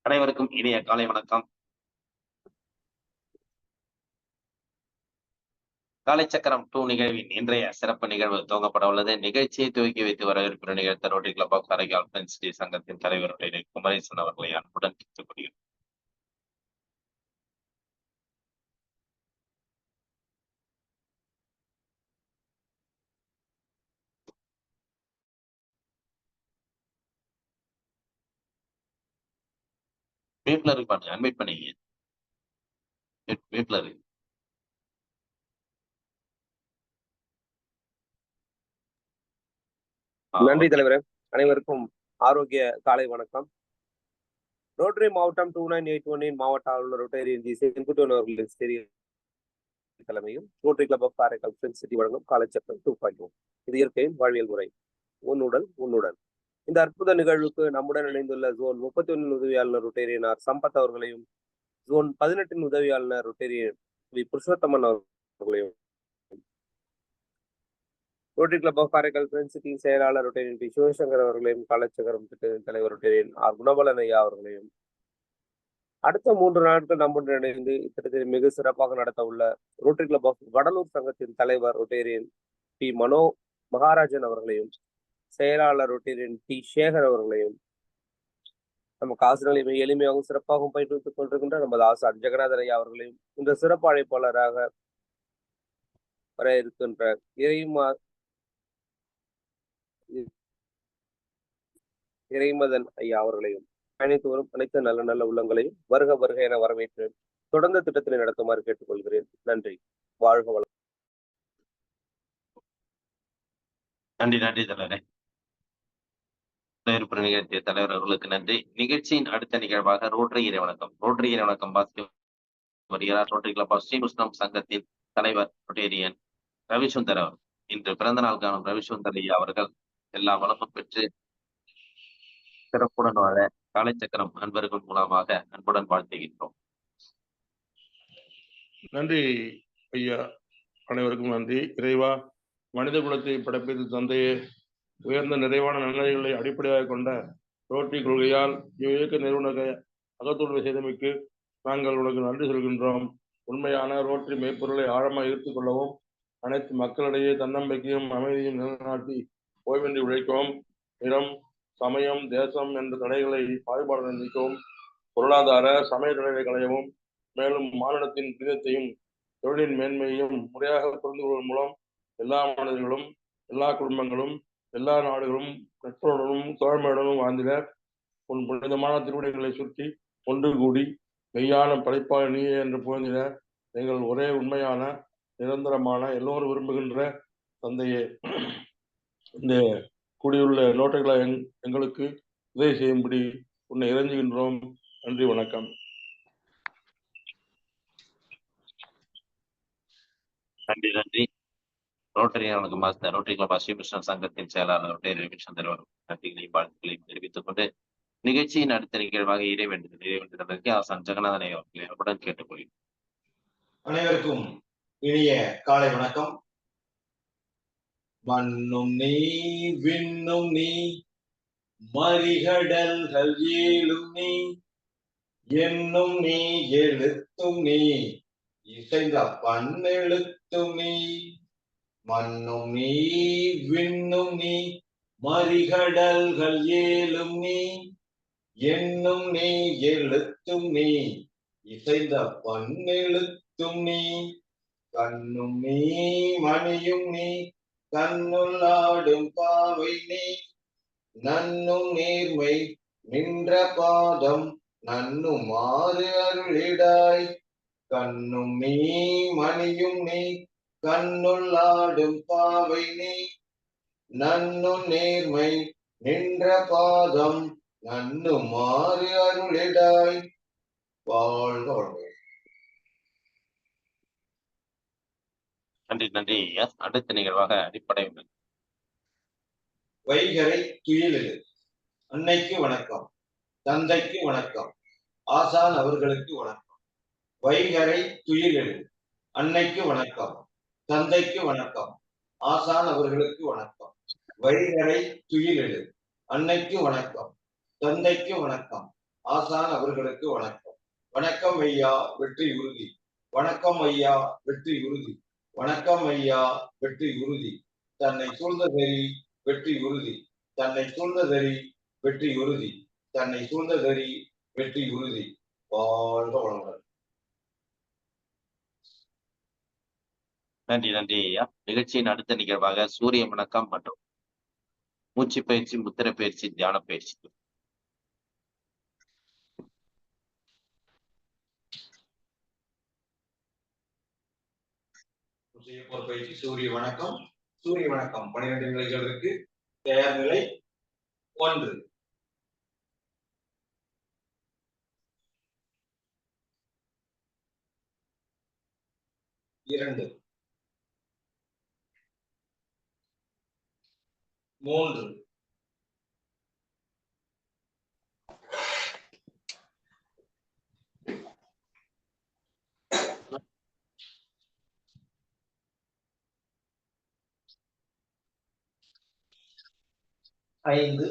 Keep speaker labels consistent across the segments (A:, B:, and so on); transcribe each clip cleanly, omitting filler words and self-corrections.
A: அனைவருக்கும் இனிய காலை வணக்கம். காலைச்சக்கரம் 2 நிகழ்வின் இன்றைய சிறப்பு நிகழ்வு துவங்கப்பட உள்ளது. நிகழ்ச்சியை துவக்கி வைத்து வரவேற்பு நிகழ்த்த rotary club of Karaikal friends day சங்கத்தின் தலைவர் குமரேசன் அவர்களை அன்புடன் கேட்டுக்கொள்கிறேன். வீட்ல இருப்பாங்க, அட்மிட் பண்ணீங்க. வீட்ல இருக்கு.
B: நன்றி தலைவரே. அனைவருக்கும் ஆரோக்கிய காலை வணக்கம். ரோட்டரி மாவட்டம் 2981 மாவட்ட ஆளுநர் ரோட்டரியன் ஜி செங்குட்டுவன் அவர்களின் தலைமையும் rotary club of Karaikal friends city வழங்கும் காலைச்சக்கரம் 2.0. இது இயற்கையின் வாழ்வியல் முறை. உன்னுடன் இந்த அற்புத நிகழ்வுக்கு நம்முடன் இணைந்துள்ள ஜோன் 31 உதவியாளர் ரோட்டரியன் ஆர் சம்பத் அவர்களையும், ஜோன் 18 உதவியாளர் ரோட்டரியன் வி புருஷோத்தமன் அவர்களையும், rotary club of Karaikal friends சிட்டியின் செயலாளர் ரோட்டரியன் பி சிவசங்கர் அவர்களையும், காலைச்சக்கரம் திட்டத்தின் தலைவர் ரோட்டரியன் ஆர் குணபலன் ஐயா அவர்களையும், அடுத்த 3 நாட்கள் நம்முடன் இணைந்து இத்திட்டத்தை மிக சிறப்பாக நடத்த உள்ள ரோட்டரி கிளப் ஆஃப் வடலூர் சங்கத்தின் தலைவர் ரோட்டரியன் பி மனோ மகாராஜன் அவர்களையும், செயலாளர் ரோட்டரியன் டி சேகர் அவர்களையும், நமக்கு ஆசிரியர்களை மிக எளிமையாகவும் சிறப்பாகவும் பயிற்றுவித்துக் கொண்டிருக்கின்ற நமது ஆசான் ஜெகநாதன் ஐயா அவர்களையும், இந்த சிறப்பு அழைப்பாளராக வர இருக்கின்ற இறைமதன் ஐயா அவர்களையும் அனைத்து வரும் அனைத்து நல்ல நல்ல உள்ளங்களையும் வருக வருக என வரவேற்று தொடர்ந்து திட்டத்தினை நடத்துமாறு கேட்டுக்கொள்கிறேன். நன்றி. வாழ்க வளம்.
A: நன்றி தலைவரே. வரவேற்பு நிகழ்த்திய தலைவர் அவர்களுக்கு நன்றி. நிகழ்ச்சியின் அடுத்த நிகழ்வாக ரோட்டரி இறை வணக்கம். ரோட்டரி இறை வணக்கம் வாசிக்க வருகிறார் ரோட்டரி கிளப் ஆஃப் ஸ்ரீமுஷ்ணம் சங்கத்தின் தலைவர் ரொட்டேரியன் ரவிசுந்தர் அவர். இன்று பிறந்த நாள் காணும் ரவிசுந்தர் ஐயா அவர்கள் எல்லா வளமும் பெற்று சிறப்புடன் வாழ காலைச்சக்கரம் அன்பர்கள் மூலமாக அன்புடன் வாழ்த்துகின்றோம்.
C: நன்றி ஐயா. அனைவருக்கும் நன்றி. இறைவா, மனித குலத்தை படைப்பது தந்தையே, உயர்ந்த நிறைவான நன்மைகளை அடிப்படையாக கொண்ட ரோட்டரி கொள்கையால் இயக்க நிறுவன அகத்துணர்வை செய்தமைக்கு நாங்கள் உனக்கு நன்றி சொல்கின்றோம். உண்மையான ரோட்டரி மெய்ப்பொருளை ஆழமாக ஈர்த்துக் கொள்ளவும், அனைத்து மக்களிடையே தன்னம்பிக்கையும் அமைதியும் நிலைநாட்டி ஓய்வின்றி உழைக்கவும், நிறம், சமயம், தேசம் என்ற தடைகளை பாகுபாடு நீக்கவும், பொருளாதார சமய தடைகளை களையவும், மேலும் மாநிலத்தின் புனிதத்தையும் தொழிலின் மேன்மையையும் முறையாக புரிந்து கொள்வதன் மூலம் எல்லா மனிதர்களும், எல்லா குடும்பங்களும், எல்லா நாடுகளும் நட்புடனும் தோழமையுடனும் வாழ்ந்திட உன் புனிதமான திருவிடைகளை சுற்றி ஒன்று கூடி மெய்யான படைப்பாக நீயே என்று புகழ்ந்திட எங்கள் ஒரே உண்மையான நிரந்தரமான எல்லோரும் விரும்புகின்ற தந்தையே, இந்த கூடியுள்ள நோட்டுகளை எங்களுக்கு உதவி செய்யும்படி உன்னை இறைஞ்சுகின்றோம். நன்றி, வணக்கம்.
A: நன்றி. ரோட்டரி வணக்கம் master. Rotary club of Srimushnam சங்கத்தின் செயலாளர் ரோட்டரி ரவிச்சந்திரன் அவர் நன்றிகளையும் வாழ்த்துக்களையும் தெரிவித்துக் கொண்டு நிகழ்ச்சியின் அடுத்த நிகழ்வாக இறைவேண்டுதலுக்கு ஆசான் ஜெகநாதனை அவர்களை அன்புடன் கேட்டுக்கொள்கிறேன்.
D: அனைவருக்கும் இனிய காலை வணக்கம். மண்ணும் நீ விண்ணும் நீ மறிகடல்கள் ஏழும் நீ என்னும் நீ எழுத்தும் நீ இசைந்த பன்னெழுத்தும் நீ. மண்ணும் நீ விண்ணும் நீ மறிகடல்கள் ஏழும் நீ என்னும் நீ எழுத்தும் நீ இசைந்த பன்னெழுத்தும் நீ. கண்ணும் நீ மணியும் நீ கண்ணுள் ஆடும் பாவை நீ நன்னும் நேர்மை நின்ற பாதம் நன்னுமாறு அருளிடாய். கண்ணும் நீ மணியும் நீ கண்ணுள் ஆடும் பாவை நீ நன்னும் நேர்மை நின்ற பாதம் நன்னுமாறு அருளிடாய். வாழ்க வளமுடன்.
A: நன்றி. அடுத்த நிகழ்வாக அடிப்படை
D: வைகரை துயிலெழு. அன்னைக்கு வணக்கம், தந்தைக்கு வணக்கம், ஆசான் அவர்களுக்கு வணக்கம். வைகரை துயிலெழு. அன்னைக்கு வணக்கம், தந்தைக்கு வணக்கம், ஆசான் அவர்களுக்கு வணக்கம். வைகரை துயிலெழு. அன்னைக்கு வணக்கம், தந்தைக்கு வணக்கம், ஆசான் அவர்களுக்கு வணக்கம். வணக்கம் ஐயா, வெற்றி உறுதி. வணக்கம் ஐயா, வெற்றி உறுதி. வணக்கம் ஐயா, வெற்றி உறுதி. தன்னை சூழ்ந்த வெறி வெற்றி உறுதி. தன்னை சூழ்ந்த வெறி வெற்றி உறுதி. தன்னை சூழ்ந்த வெறி வெற்றி உறுதி. வாழ்க வளமுடன்.
A: நன்றி நன்றி ஐயா. நிகழ்ச்சியின் அடுத்த நிகழ்வாக சூரிய வணக்கம் மற்றும் மூச்சு பயிற்சி, முத்திரை பயிற்சி, தியான பயிற்சி.
D: செய்யப்போற பயிற்சி சூரிய வணக்கம். சூரிய வணக்கம் 12 நிலைகளுக்கு தயார் நிலை 1. 2, 3, 5,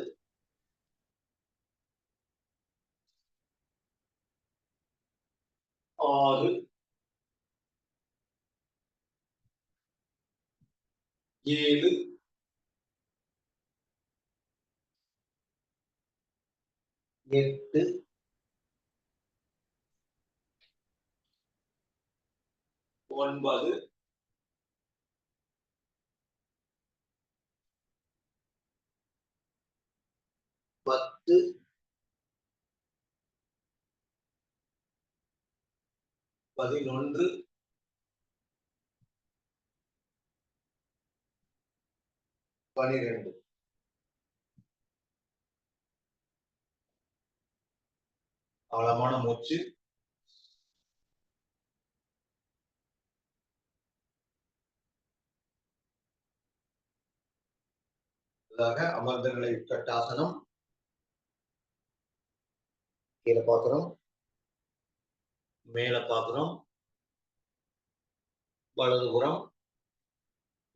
D: 6, 7, 8, 9, 10, 11, 12. ஆழமான மூச்சு. அமர்ந்த நிலை உட்கட்டாசனம். கீழே பார்க்கிறோம், மேல பார்க்கிறோம், வலதுபுறம்,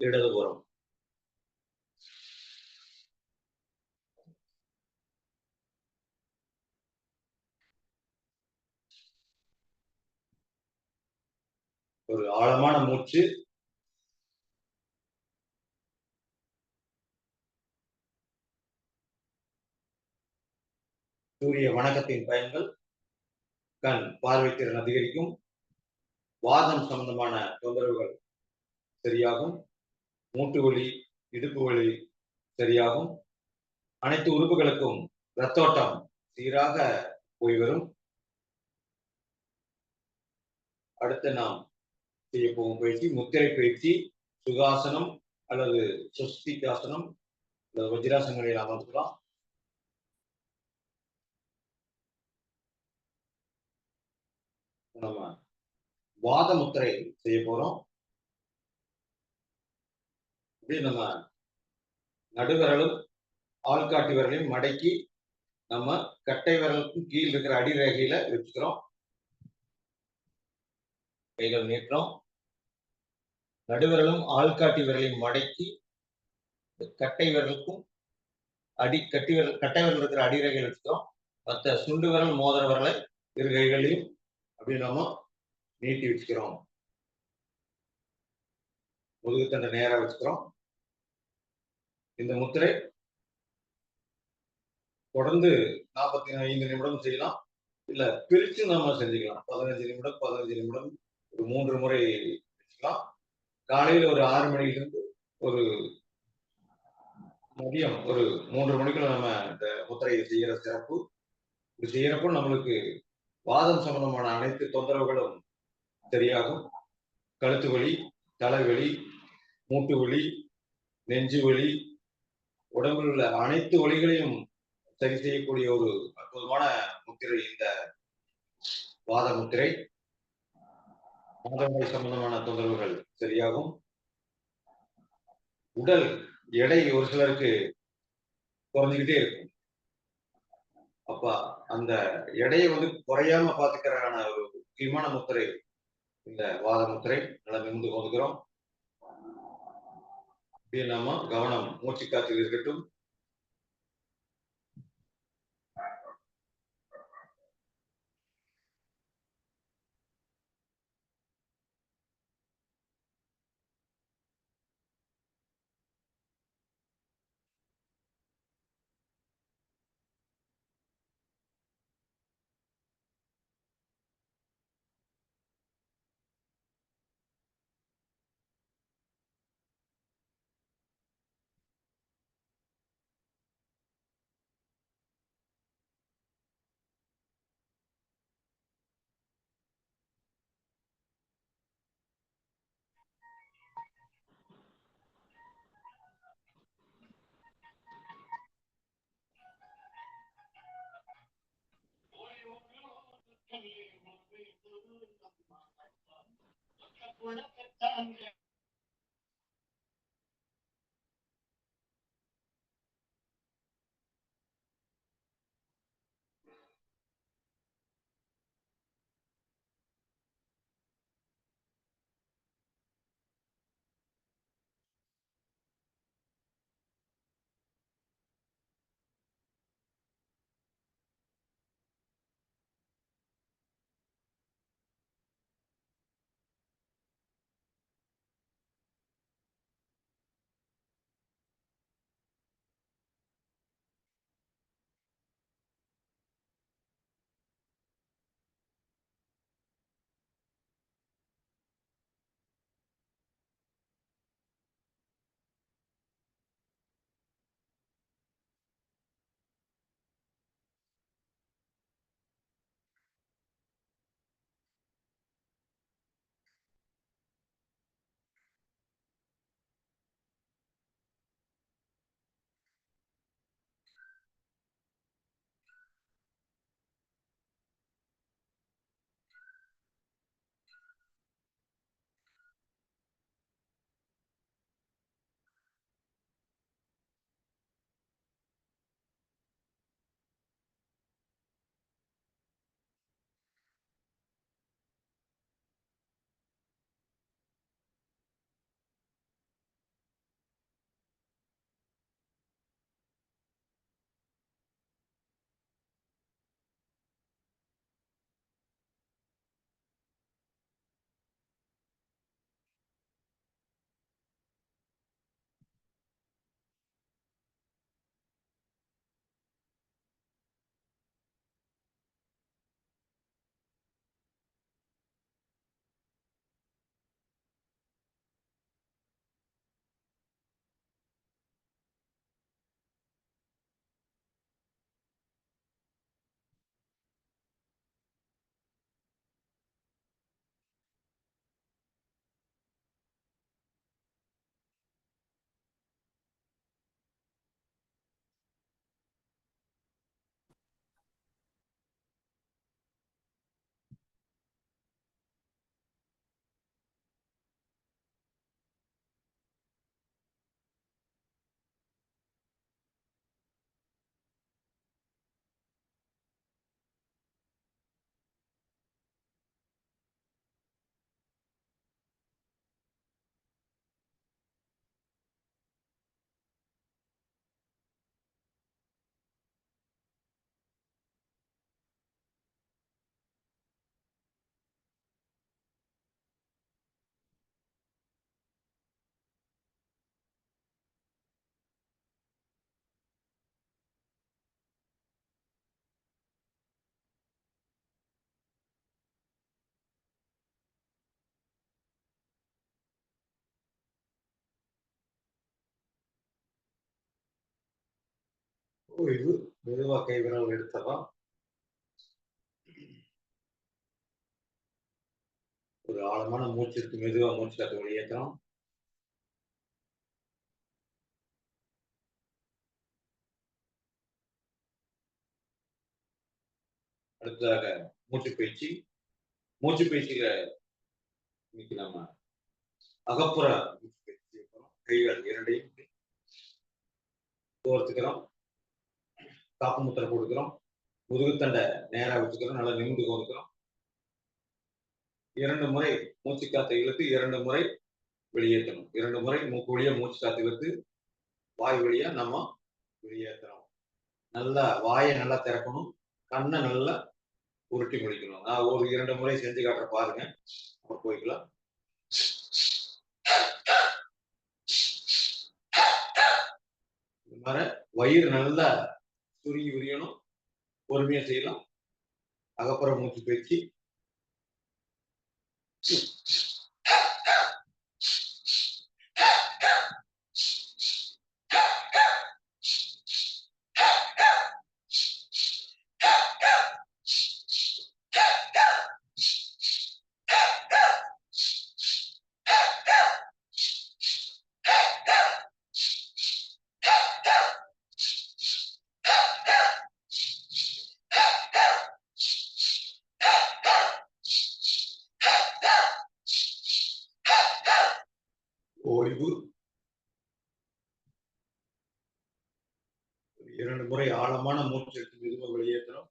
D: இடதுபுறம். ஒரு ஆழமான மூச்சு. சூரிய வணக்கத்தின் பயன்கள்: கண் பார்வை திறன் அதிகரிக்கும், வாதம் சம்பந்தமான தொந்தரவுகள் சரியாகும், மூட்டு வலி, இடுப்பு வலி சரியாகும், அனைத்து உறுப்புகளுக்கும் இரத்தோட்டம் சீராக போய் வரும். அடுத்து நாம் செய்ய போகும் பயிற்சி முத்திரை பயிற்சி. சுகாசனம் அல்லது சுஸ்திகாசனம் அல்லது வஜ்ராசனங்களில் அமர்த்தலாம். நம்ம வாத முத்திரை செய்ய போறோம். நம்ம நடுவிரலும் ஆள்காட்டி விரலையும் மடக்கி நம்ம கட்டை விரலுக்கும் கீழ் இருக்கிற அடிரேகையில வச்சுக்கிறோம். கைகள் நீட்டுறோம். நடுவிரலும் ஆள்காட்டி விரலையும் மடக்கி கட்டை விரலுக்கும் கட்டை விரல் இருக்கிற அடிரேகையில் வச்சுக்கிறோம். மற்ற சுண்டு விரல், மோதிர விரலை இரு கைகளையும் அப்படி நாம நீட்டி வச்சுக்கிறோம். முதுகுத்தண்டை நேரா வச்சுக்கிறோம். இந்த முத்திரை தொடர்ந்து 45 நிமிடம் செய்யலாம். இல்ல பிரிச்சு நாம செஞ்சுக்கலாம். 15 நிமிடம் 15 நிமிடம் ஒரு 3 முறை வச்சுக்கலாம். காலையில ஒரு 6 மணிலிருந்து ஒரு மதியம் ஒரு 3 மணிக்குள்ள நம்ம இந்த முத்திரையை செய்யற சிறப்பு. இது செய்யறப்போ நம்மளுக்கு வாதம் சம்பந்தமான அனைத்து தொந்தரவுகளும் சரியாகும். கழுத்து வலி, தலைவலி, மூட்டு வலி, நெஞ்சு வலி, உடம்பில் உள்ள அனைத்து வலிகளையும் சரி செய்யக்கூடிய ஒரு அற்புதமான முத்திரை இந்த வாத முத்திரை. மாதவிடாய் சம்பந்தமான தொந்தரவுகள் சரியாகும். உடல் எடை ஒரு சிலருக்கு குறைஞ்சுக்கிட்டே இருக்கும். அப்ப அந்த எடையை குறையாம பாத்துக்கிறதுக்கான ஒரு முக்கியமான முத்திரை இந்த வாத முத்திரை. நல்லா நிமிர்ந்து ஒதுக்குறோம். அப்படியே நாம கவனம் மூச்சு காற்றில் இருக்கட்டும். ஓய்வு, மெதுவா கை விரல் எடுத்தலாம். ஒரு ஆழமான மூச்சு இருக்கு, மெதுவா மூச்சு காத்து வெளியேற்றலாம். அடுத்ததாக மூச்சு பயிற்சி. மூச்சு பயிற்சியில இன்னைக்கு நம்ம அகப்புற மூச்சு பயிற்சி செய்ய போறோம். கைகள் இரண்டையும் கோர்த்துக்கிறோம், காப்பு முத்திரை கொடுக்கிறோம், முதுகுத்தண்டை நேரா வச்சுக்கிறோம், நல்லா நிமிந்து கோர்க்கிறோம். 2 முறை மூச்சு காத்தை இழுத்து 2 முறை வெளியேற்றணும். 2 முறை மூக்கு வழியா மூச்சு காத்து இழுத்து வாய் வழியா நம்ம வெளியேற்றணும். நல்லா வாயை நல்லா திறக்கணும், கண்ணை நல்லா உருட்டி முடிக்கணும். நான் ஒரு 2 முறை செஞ்சு காட்டுற பாருங்க, அப்புறம் போய்க்கலாம். இந்த மாதிரி வயிறு நல்லா சுருங்கி விரியணும், பொறுமையா செய்யலாம். அகப்புற மூச்சு பயிற்சி. ஓய்வு. 2 முறை ஆழமான மூச்சு எடுத்து மெதுவாக வெளியேற்றணும்.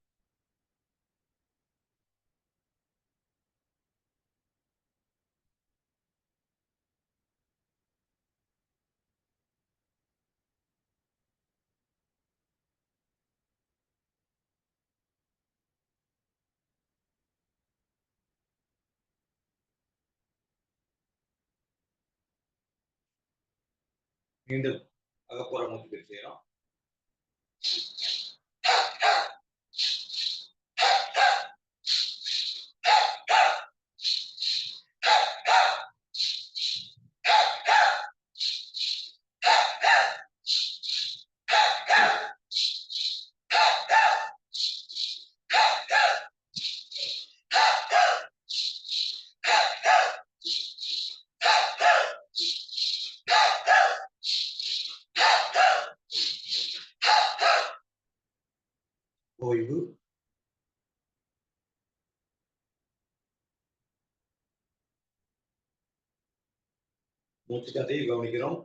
D: மீண்டும் அகப்புற மூச்சு பயிற்சி செய்யணும். ஓய்வு. மூச்சு கதையை கவனிக்கிறோம்.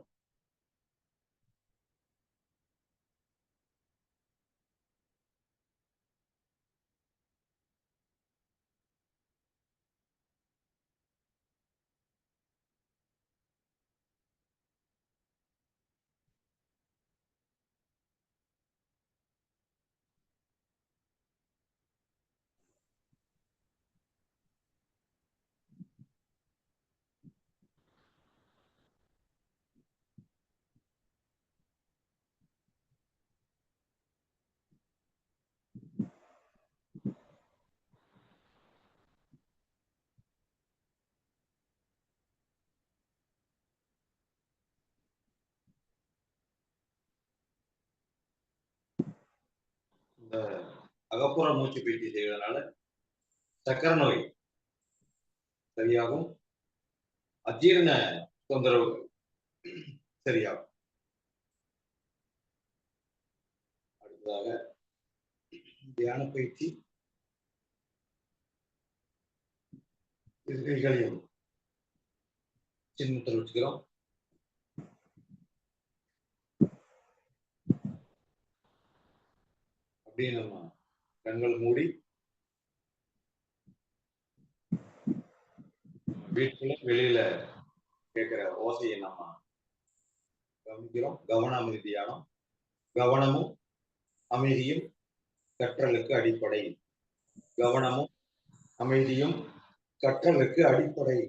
D: இந்த அகப்புற மூச்சு பயிற்சி செய்வதனால சக்கரை நோய் சரியாகும். அஜீரண தொந்தரவு சரியாகும். அடுத்ததாக தியான பயிற்சி. கைகளையும் சின்னத்தில் வச்சுக்கிறோம். அப்படியே நம்ம கண்கள் மூடி வீட்டுல வெளியில கேட்கிற ஓசையை நம்ம கவனிக்கிறோம். கவன அமைதி தியானம். கவனமும் அமைதியும் கற்றலுக்கு அடிப்படை. கவனமும் அமைதியும் கற்றலுக்கு அடிப்படை.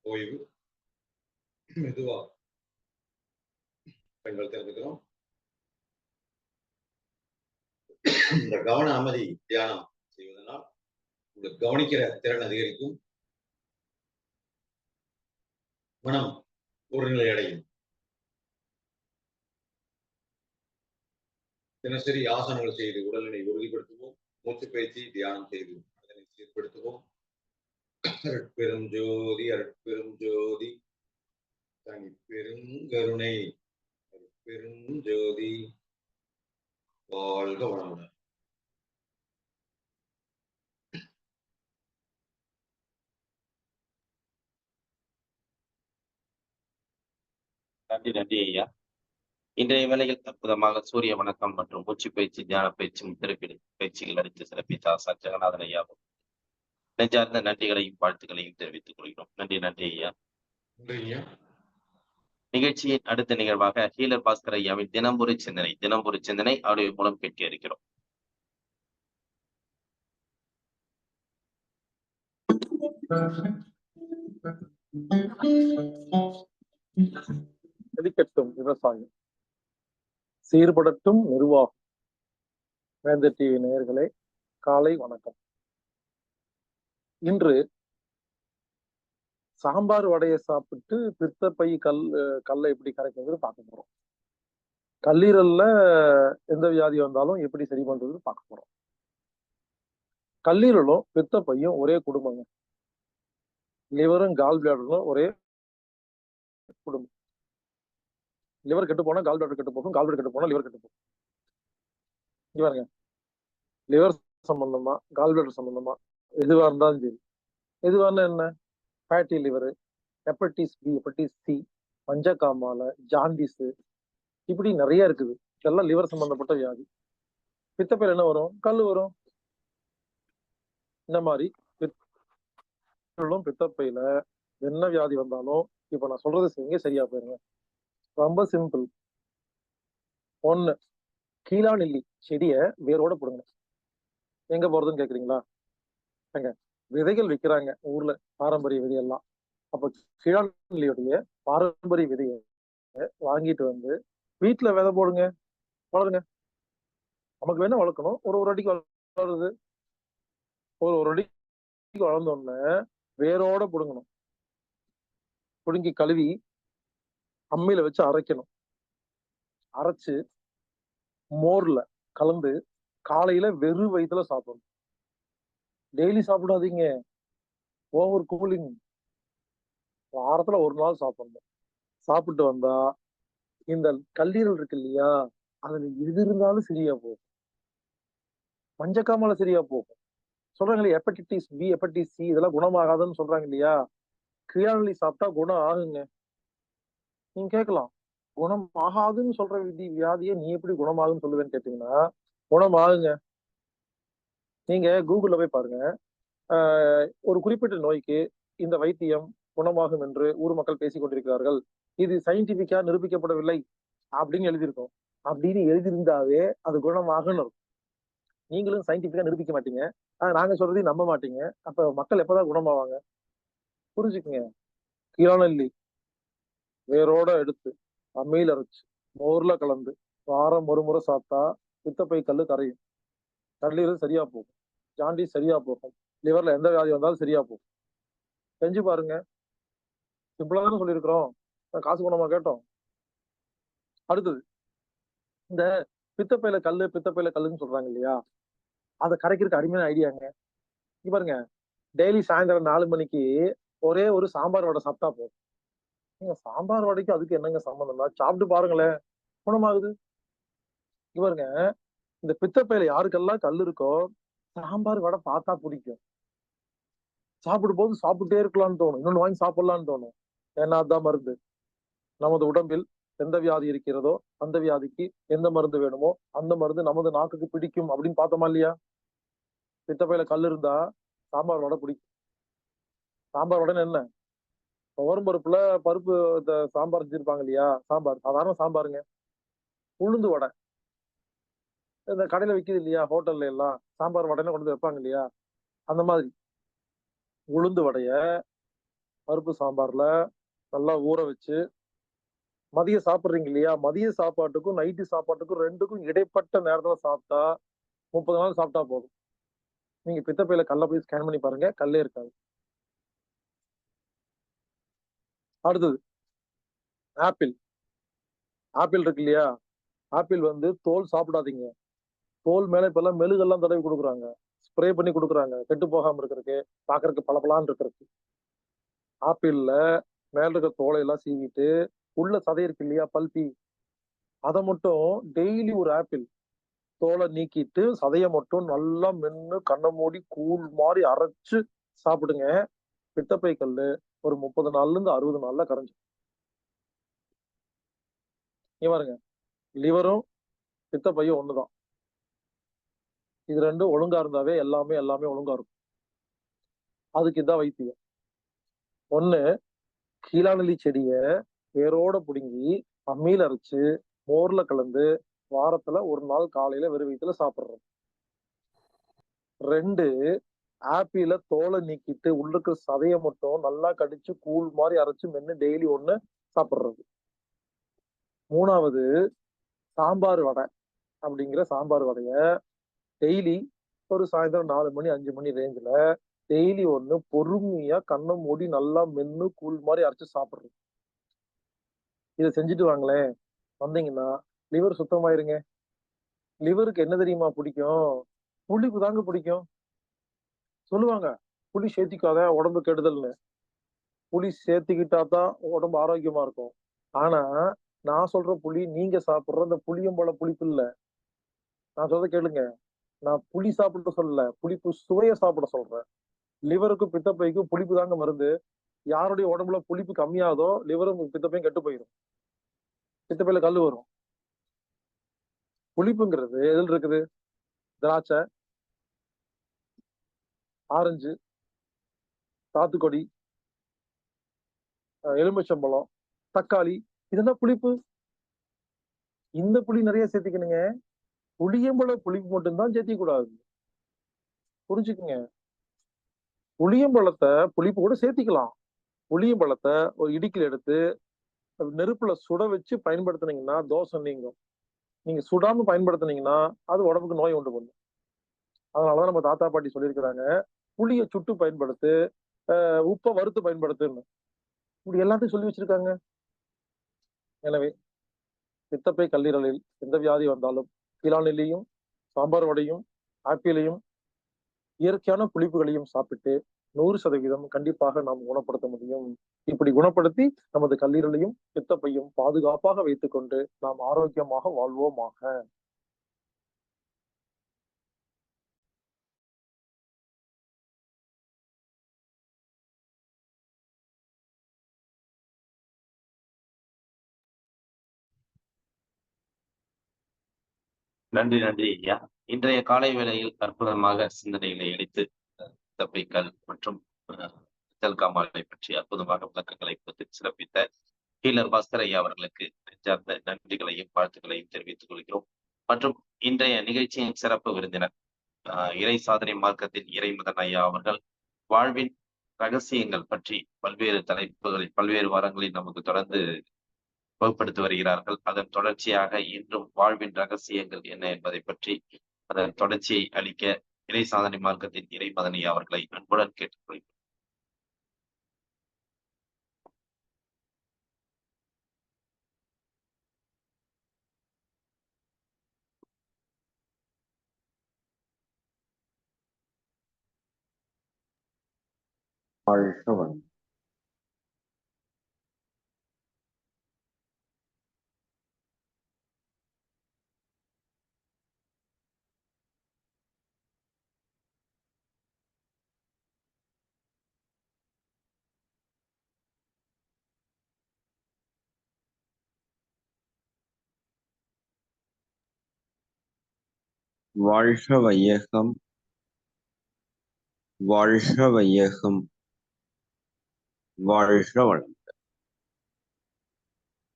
D: ஓய்வு மெதுவா பெண்கள் தெரிஞ்சுக்கிறோம். இந்த கவன அமைதி தியானம் செய்வதனால் உங்களுக்கு கவனிக்கிற திறன் அதிகரிக்கும், மனம் ஒரு நிலை அடையும். தினசரி ஆசனங்கள் செய்து உடலினை உறுதிப்படுத்துவோம். மூச்சு பயிற்சி தியானம் செய்து அதனை சீர்படுத்துவோம். அருட்பெரும் ஜோதி அருட்பெரும் ஜோதி தனி பெருங்கருணை அருட்பெரும் ஜோதி. வாழ்க வளமுடன்.
A: நன்றி நன்றி ஐயா. இன்றைய வேளையில் அற்புதமாக சூரிய வணக்கம் மற்றும் மூச்சு பயிற்சி, தியான பயிற்சி, முத்திரைப்பீடு பயிற்சிகள் அளித்து சிறப்பித்த ஆசான் ஜெகநாதன் ஐயாவும் நெஞ்சார்ந்த நன்றிகளையும் வாழ்த்துக்களையும் தெரிவித்துக் கொள்கிறோம். நன்றி நன்றி ஐயா. நிகழ்ச்சியின் அடுத்த நிகழ்வாக ஹீலர் பாஸ்கர் ஐயாவின் தினம்பொரு சிந்தனை ஆடியோ மூலம் கேட்க இருக்கிறோம்.
E: செழிக்கட்டும் விவசாயம், சீர்படட்டும் நிர்வாகம். வேந்தர் டிவி நேயர்களே, காலை வணக்கம். இன்று சாம்பார் வடையை சாப்பிட்டு பித்தப்பை கல்லை எப்படி கரைக்கிறது பார்க்க போறோம். கல்லீரல்ல எந்த வியாதி வந்தாலும் எப்படி சரி பண்றது பார்க்க போறோம். கல்லீரலும் பித்தப்பையும் ஒரே குடும்பங்க. லிவரும் கால் பிளாடரும் ஒரே குடும்பம். லிவர் கெட்டு போனா கால் பிளாடர் கெட்டு போகும், கால் பிளாடர் கெட்டு போனா லிவர் கெட்டு போகும். இங்க பாருங்க, லிவர் சம்பந்தமா கால் பிளாடர் சம்பந்தமா எதுவா இருந்தாலும் சரி, எதுவா இருந்தா என்ன, fatty liver, hepatitis B, hepatitis C, மஞ்சக்காமாலை, ஜாண்டிஸ், இப்படி நிறைய இருக்குது. இதெல்லாம் லிவர் சம்பந்தப்பட்ட வியாதி. பித்தப்பையில என்ன வரும்? கல் வரும். இந்த மாதிரி பித்தப்பையில என்ன வியாதி வந்தாலும் இப்ப நான் சொல்றது செய்யுங்க, சரியா போயிருங்க. ரொம்ப சிம்பிள். ஒண்ணு, கீழாநெல்லி செடியை வேரோட போடுங்க. எங்க போறதுன்னு கேக்குறீங்களா? எங்க விதைகள் விற்கிறாங்க ஊர்ல, பாரம்பரிய விதையெல்லாம். அப்ப கீழாநெல்லியுடைய பாரம்பரிய விதையை வாங்கிட்டு வந்து வீட்டுல விதை போடுங்க, வளருங்க. நமக்கு வேணா வளர்க்கணும். ஒரு அடிக்கு வளருது. ஒரு அடிக்கு வளர்ந்தோடனே வேரோட புடுங்கணும். புடுங்கி கழுவி அம்மியில வச்சு அரைக்கணும். அரைச்சு மோர்ல கலந்து காலையில வெறும் வயிற்றுல சாப்பிடணும். டெய்லி சாப்பிடாதீங்க, ஓவர் கூலிங். வாரத்துல ஒரு நாள் சாப்பிடணும். சாப்பிட்டு வந்தா இந்த கல்லீரல் இருக்கு இல்லையா, அதுல எது இருந்தாலும் சரியா போகும். மஞ்சக்காமலை சரியா போகும். சொல்றாங்க ஹெப்படைட்டிஸ் பி, ஹெப்படைட்டிஸ் சி இதெல்லாம் குணமாகாதுன்னு சொல்றாங்க இல்லையா. கீழாநெல்லி சாப்பிட்டா குணம் ஆகுங்க. நீங்க கேட்கலாம், குணம் ஆகாதுன்னு சொல்ற வியாதியை நீ எப்படி குணமாகுன்னு சொல்லுவேன்னு கேட்டீங்கன்னா, குணம் ஆகுங்க. நீங்க கூகுள்ல போய் பாருங்க, ஒரு குறிப்பிட்ட நோய்க்கு இந்த வைத்தியம் குணமாகும் என்று ஊர் மக்கள் பேசிக் கொண்டிருக்கிறார்கள். இது சயின்டிபிக்கா நிரூபிக்கப்படவில்லை. அப்படின்னு எழுதியிருக்கோம். அப்படின்னு எழுதியிருந்தாவே அது குணமாகணும் இருக்கும். நீங்களும் சயின்டிபிக்கா நிரூபிக்க மாட்டீங்க. நாங்க சொல்றதையும் நம்ப மாட்டீங்க. அப்ப மக்கள் எப்பதான் குணமாவாங்க? புரிஞ்சுக்குங்க. கீழாநெல்லி வேரோட எடுத்து அம்மியில அரைச்சு மோர்ல கலந்து வாரம் ஒரு முறை சாப்பிட்டா பித்தப்பை கல்லு கரையும். கல்லீரல் சரியா போகும். ஜாண்டிஸ் சரியா போகும். லிவர்ல எந்த வியாதி வந்தாலும் சரியா போகும். செஞ்சு பாருங்க. சிம்பிளா தானே சொல்லியிருக்கிறோம். காசு பணமா கேட்டோம். அடுத்தது இந்த பித்தப்பையில கல்லுன்னு சொல்றாங்க இல்லையா? அதை கரைக்கிறதுக்கு அருமையான ஐடியாங்க. இங்க பாருங்க, டெய்லி சாயந்தரம் 4 மணிக்கு ஒரே ஒரு சாம்பார் வடை சாப்பிட்டா போதும். நீங்க சாம்பார் வடைக்கு அதுக்கு என்னங்க சம்மந்தம்னா சாப்பிட்டு பாருங்களேன், குணமாகுது. இங்க பாருங்க, இந்த பித்தப்பையில யாருக்கெல்லாம் கல் இருக்கோ சாம்பார் வடை பார்த்தா பிடிக்கும். சாப்பிடும் போது சாப்பிட்டே இருக்கலாம்னு தோணும். இன்னொன்னு வாங்கி சாப்பிடலாம்னு தோணும். ஏன்னா அதுதான் மருந்து. நமது உடம்பில் எந்த வியாதி இருக்கிறதோ அந்த வியாதிக்கு எந்த மருந்து வேணுமோ அந்த மருந்து நமது நாக்குக்கு பிடிக்கும் அப்படின்னு பார்த்தோமா இல்லையா? பித்தப்பையில கல் இருந்தா சாம்பார் வடை பிடிக்கும். சாம்பார் வடைன்னு என்ன? துவரம் பருப்புல பருப்பு இந்த சாம்பார் வச்சிருப்பாங்க இல்லையா? சாம்பார் சாதாரண சாம்பாருங்க. உளுந்து வடை இந்த கடையில விக்குது இல்லையா? ஹோட்டல்ல எல்லாம் சாம்பார் வடைன்னு கொண்டு வந்து வைப்பாங்க இல்லையா? அந்த மாதிரி உளுந்து வடைய பருப்பு சாம்பார்ல நல்லா ஊற வச்சு மதியம் சாப்பிடுறீங்க இல்லையா? மதிய சாப்பாட்டுக்கும் நைட்டு சாப்பாட்டுக்கும் ரெண்டுக்கும் இடைப்பட்ட நேரத்துல சாப்பிட்டா 30 நாள் சாப்பிட்டா போதும். நீங்க பித்தப்பையில கல்ல போய் ஸ்கேன் பண்ணி பாருங்க, கல்லே இருக்காது. அடுத்தது ஆப்பிள். ஆப்பிள் இருக்கு இல்லையா? ஆப்பிள் வந்து தோல் சாப்பிடாதீங்க. தோல் மேல இப்ப எல்லாம் மெழுகெல்லாம் தடவி கொடுக்குறாங்க, ஸ்ப்ரே பண்ணி கொடுக்குறாங்க, கெட்டு போகாம இருக்கிறதுக்கு, பாக்குறதுக்கு பளபளான்னு இருக்கிறதுக்கு. ஆப்பிள்ல மேல இருக்க தோலை எல்லாம் சீவிட்டு உள்ள சதை இருக்கு இல்லையா? பல்பி, அதை மட்டும் டெய்லி ஒரு ஆப்பிள் தோலை நீக்கிட்டு சதையை மட்டும் நல்லா மென்னு கண்ணை மூடி கூழ் மாதிரி அரைச்சு சாப்பிடுங்க. பித்தப்பை கல்லு ஒரு 30 நாள்ல இருந்து 60 நாள்ல கரைஞ்சு. இங்க பாருங்க, லிவரும் பித்தப்பையும் ஒண்ணுதான். இது ரெண்டும் ஒழுங்கா இருந்தாவே எல்லாமே எல்லாமே ஒழுங்கா இருக்கும். அதுக்கு இதான் வைத்தியம். ஒண்ணு, கீழாநெல்லி செடிய வேரோட புடுங்கி அம்மியில அரைச்சு மோர்ல கலந்து வாரத்துல ஒரு நாள் காலையில வெறும் வயித்துல சாப்பிடுறோம். 2, ஆப்பிள தோலை நீக்கிட்டு உள்ள இருக்கிற சதையை மட்டும் நல்லா கடிச்சு கூழ் மாதிரி அரைச்சு மென்னு டெய்லி ஒண்ணு சாப்பிடுறது. 3வது, சாம்பார் வடை அப்படிங்கிற சாம்பார் வடைய டெய்லி ஒரு சாயந்தரம் 4 மணி 5 மணி ரேஞ்சில டெய்லி ஒண்ணு பொறுமையா கண்ணை மூடி நல்லா மென்னு கூழ் மாதிரி அரைச்சு சாப்பிடுறது. இதை செஞ்சுட்டு வாங்களேன், வந்தீங்கன்னா லிவர் சுத்தமாயிருங்க. லிவருக்கு என்ன தெரியுமா பிடிக்கும்? புளிப்பு தாங்க பிடிக்கும். சொல்லுவாங்க புளி சேர்த்திக்காத உடம்பு கெடுதல்னு. புளி சேர்த்துக்கிட்டா தான் உடம்பு ஆரோக்கியமா இருக்கும். ஆனா நான் சொல்ற புளி நீங்க சாப்பிடுற இந்த புளியம்போல புளிப்பு இல்ல. நான் சொல்றத கேளுங்க. நான் புளி சாப்பிட சொல்லல, புளிப்பு சுவையை சாப்பிட சொல்றேன். லிவருக்கும் பித்தப்பைக்கும் புளிப்பு தாங்க மருந்து. யாருடைய உடம்புல புளிப்பு கம்மியாதோ லிவரும் பித்தப்பையும் கெட்டு போயிடும். பித்தப்பையில கல்லு வரும். புளிப்புங்கிறது எதில் இருக்குது? திராட்சை, ஆரஞ்சு, சாத்துக்கொடி, எலுமிச்சம்பழம், தக்காளி, இதெல்லாம் புளிப்பு. இந்த புளி நிறைய சேர்த்திக்கணுங்க. புளியம்பழ புளிப்பு மட்டும்தான் சேர்த்திக்க கூடாது. புரிஞ்சுக்குங்க. புளியம்பழத்தை புளிப்பு கூட சேர்த்திக்கலாம். புளியம்பழத்தை ஒரு இடுக்கில் எடுத்து நெருப்புல சுட வச்சு பயன்படுத்தினீங்கன்னா தோசை நீங்கும். நீங்க சுடாம பயன்படுத்தினீங்கன்னா அது உடம்புக்கு நோய் உண்டு பண்ணும். அதனாலதான் நம்ம தாத்தா பாட்டி சொல்லியிருக்கிறாங்க, புளியை சுட்டு பயன்படுத்து, உப்பை வறுத்து பயன்படுத்துன்னு. இப்படி எல்லாத்தையும் சொல்லி வச்சிருக்காங்க. எனவே பித்தப்பை கல்லீரலில் எந்த வியாதி வந்தாலும் கீழாநெல்லியும் சாம்பார் வடையும் ஆப்பிளையும் இயற்கையான புளிப்புகளையும் சாப்பிட்டு 100% கண்டிப்பாக நாம் குணப்படுத்த முடியும். இப்படி குணப்படுத்தி நமது கல்லீரலையும் பித்தப்பையும் பாதுகாப்பாக வைத்துக் கொண்டு நாம் ஆரோக்கியமாக வாழ்வோமாக.
A: நன்றி நன்றி ஐயா. இன்றைய காலை வேளையில் அற்புதமாக சிந்தனைகளை அளித்து தப்பைக்கல் மற்றும் காமாலை பற்றி அற்புதமாக விளக்கங்களை கொடுத்து சிறப்பித்த ஹீலர் பாஸ்கர் ஐயா அவர்களுக்கு நெஞ்சார்ந்த நன்றிகளையும் வாழ்த்துக்களையும் தெரிவித்துக் கொள்கிறோம். மற்றும் இன்றைய நிகழ்ச்சியின் சிறப்பு விருந்தினர் இறை சாதனை மார்க்கத்தின் இறைமதன் ஐயா அவர்கள் வாழ்வின் ரகசியங்கள் பற்றி பல்வேறு தலைப்புகளில் பல்வேறு வாரங்களில் நமக்கு தொடர்ந்து வகுப்படுத்தி வருகிறார்கள். அதன் தொடர்ச்சியாக இன்றும் வாழ்வின் ரகசியங்கள் என்ன என்பதை பற்றி அதன் தொடர்ச்சியை அளிக்க இறை சாதனை மார்க்கத்தின் இறைமதன் ஐயா அவர்களை அன்புடன் கேட்டுக்கொள்கிறோம்.
F: வாழ்க வளம். வாழ்க வையகம், வாழ்க வையகம், வாழ்க வளம்.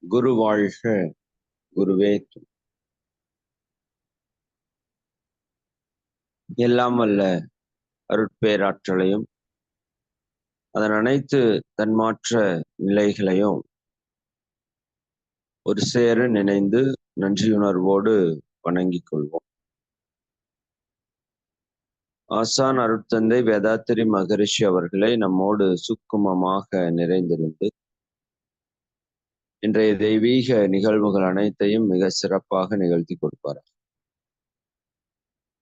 F: குரு வாழ்க, குருவே துணை. எல்லாம் வல்ல அருட்பேராற்றலையும் அதன் அனைத்து தன்மாற்ற நிலைகளையும் ஒரு சேர நினைந்து நன்றியுணர்வோடு வணங்கிக் கொள்வோம். ஆசான் அருட்தந்தை வேதாத்திரி மகரிஷி அவர்களை நம்மோடு சுக்குமமாக நிறைந்திருந்து இன்றைய தெய்வீக நிகழ்வுகள் அனைத்தையும் மிக சிறப்பாக நிகழ்த்தி கொடுப்பார்.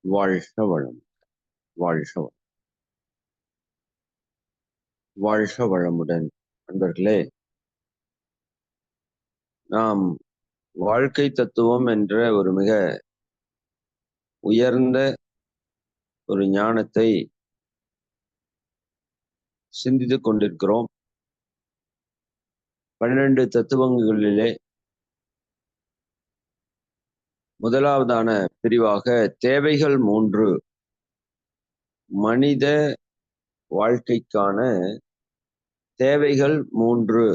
F: வாழ்க வளம், வாழ்க வளம், வாழ்க வளமுடன். நண்பர்களே, நாம் வாழ்க்கை தத்துவம் என்ற ஒரு மிக உயர்ந்த ஒரு ஞானத்தை சிந்தித்துக் கொண்டிருக்கிறோம். 12 தத்துவங்களிலே முதலாவதான பிரிவாக தேவைகள் 3, மனித வாழ்க்கைக்கான தேவைகள் 3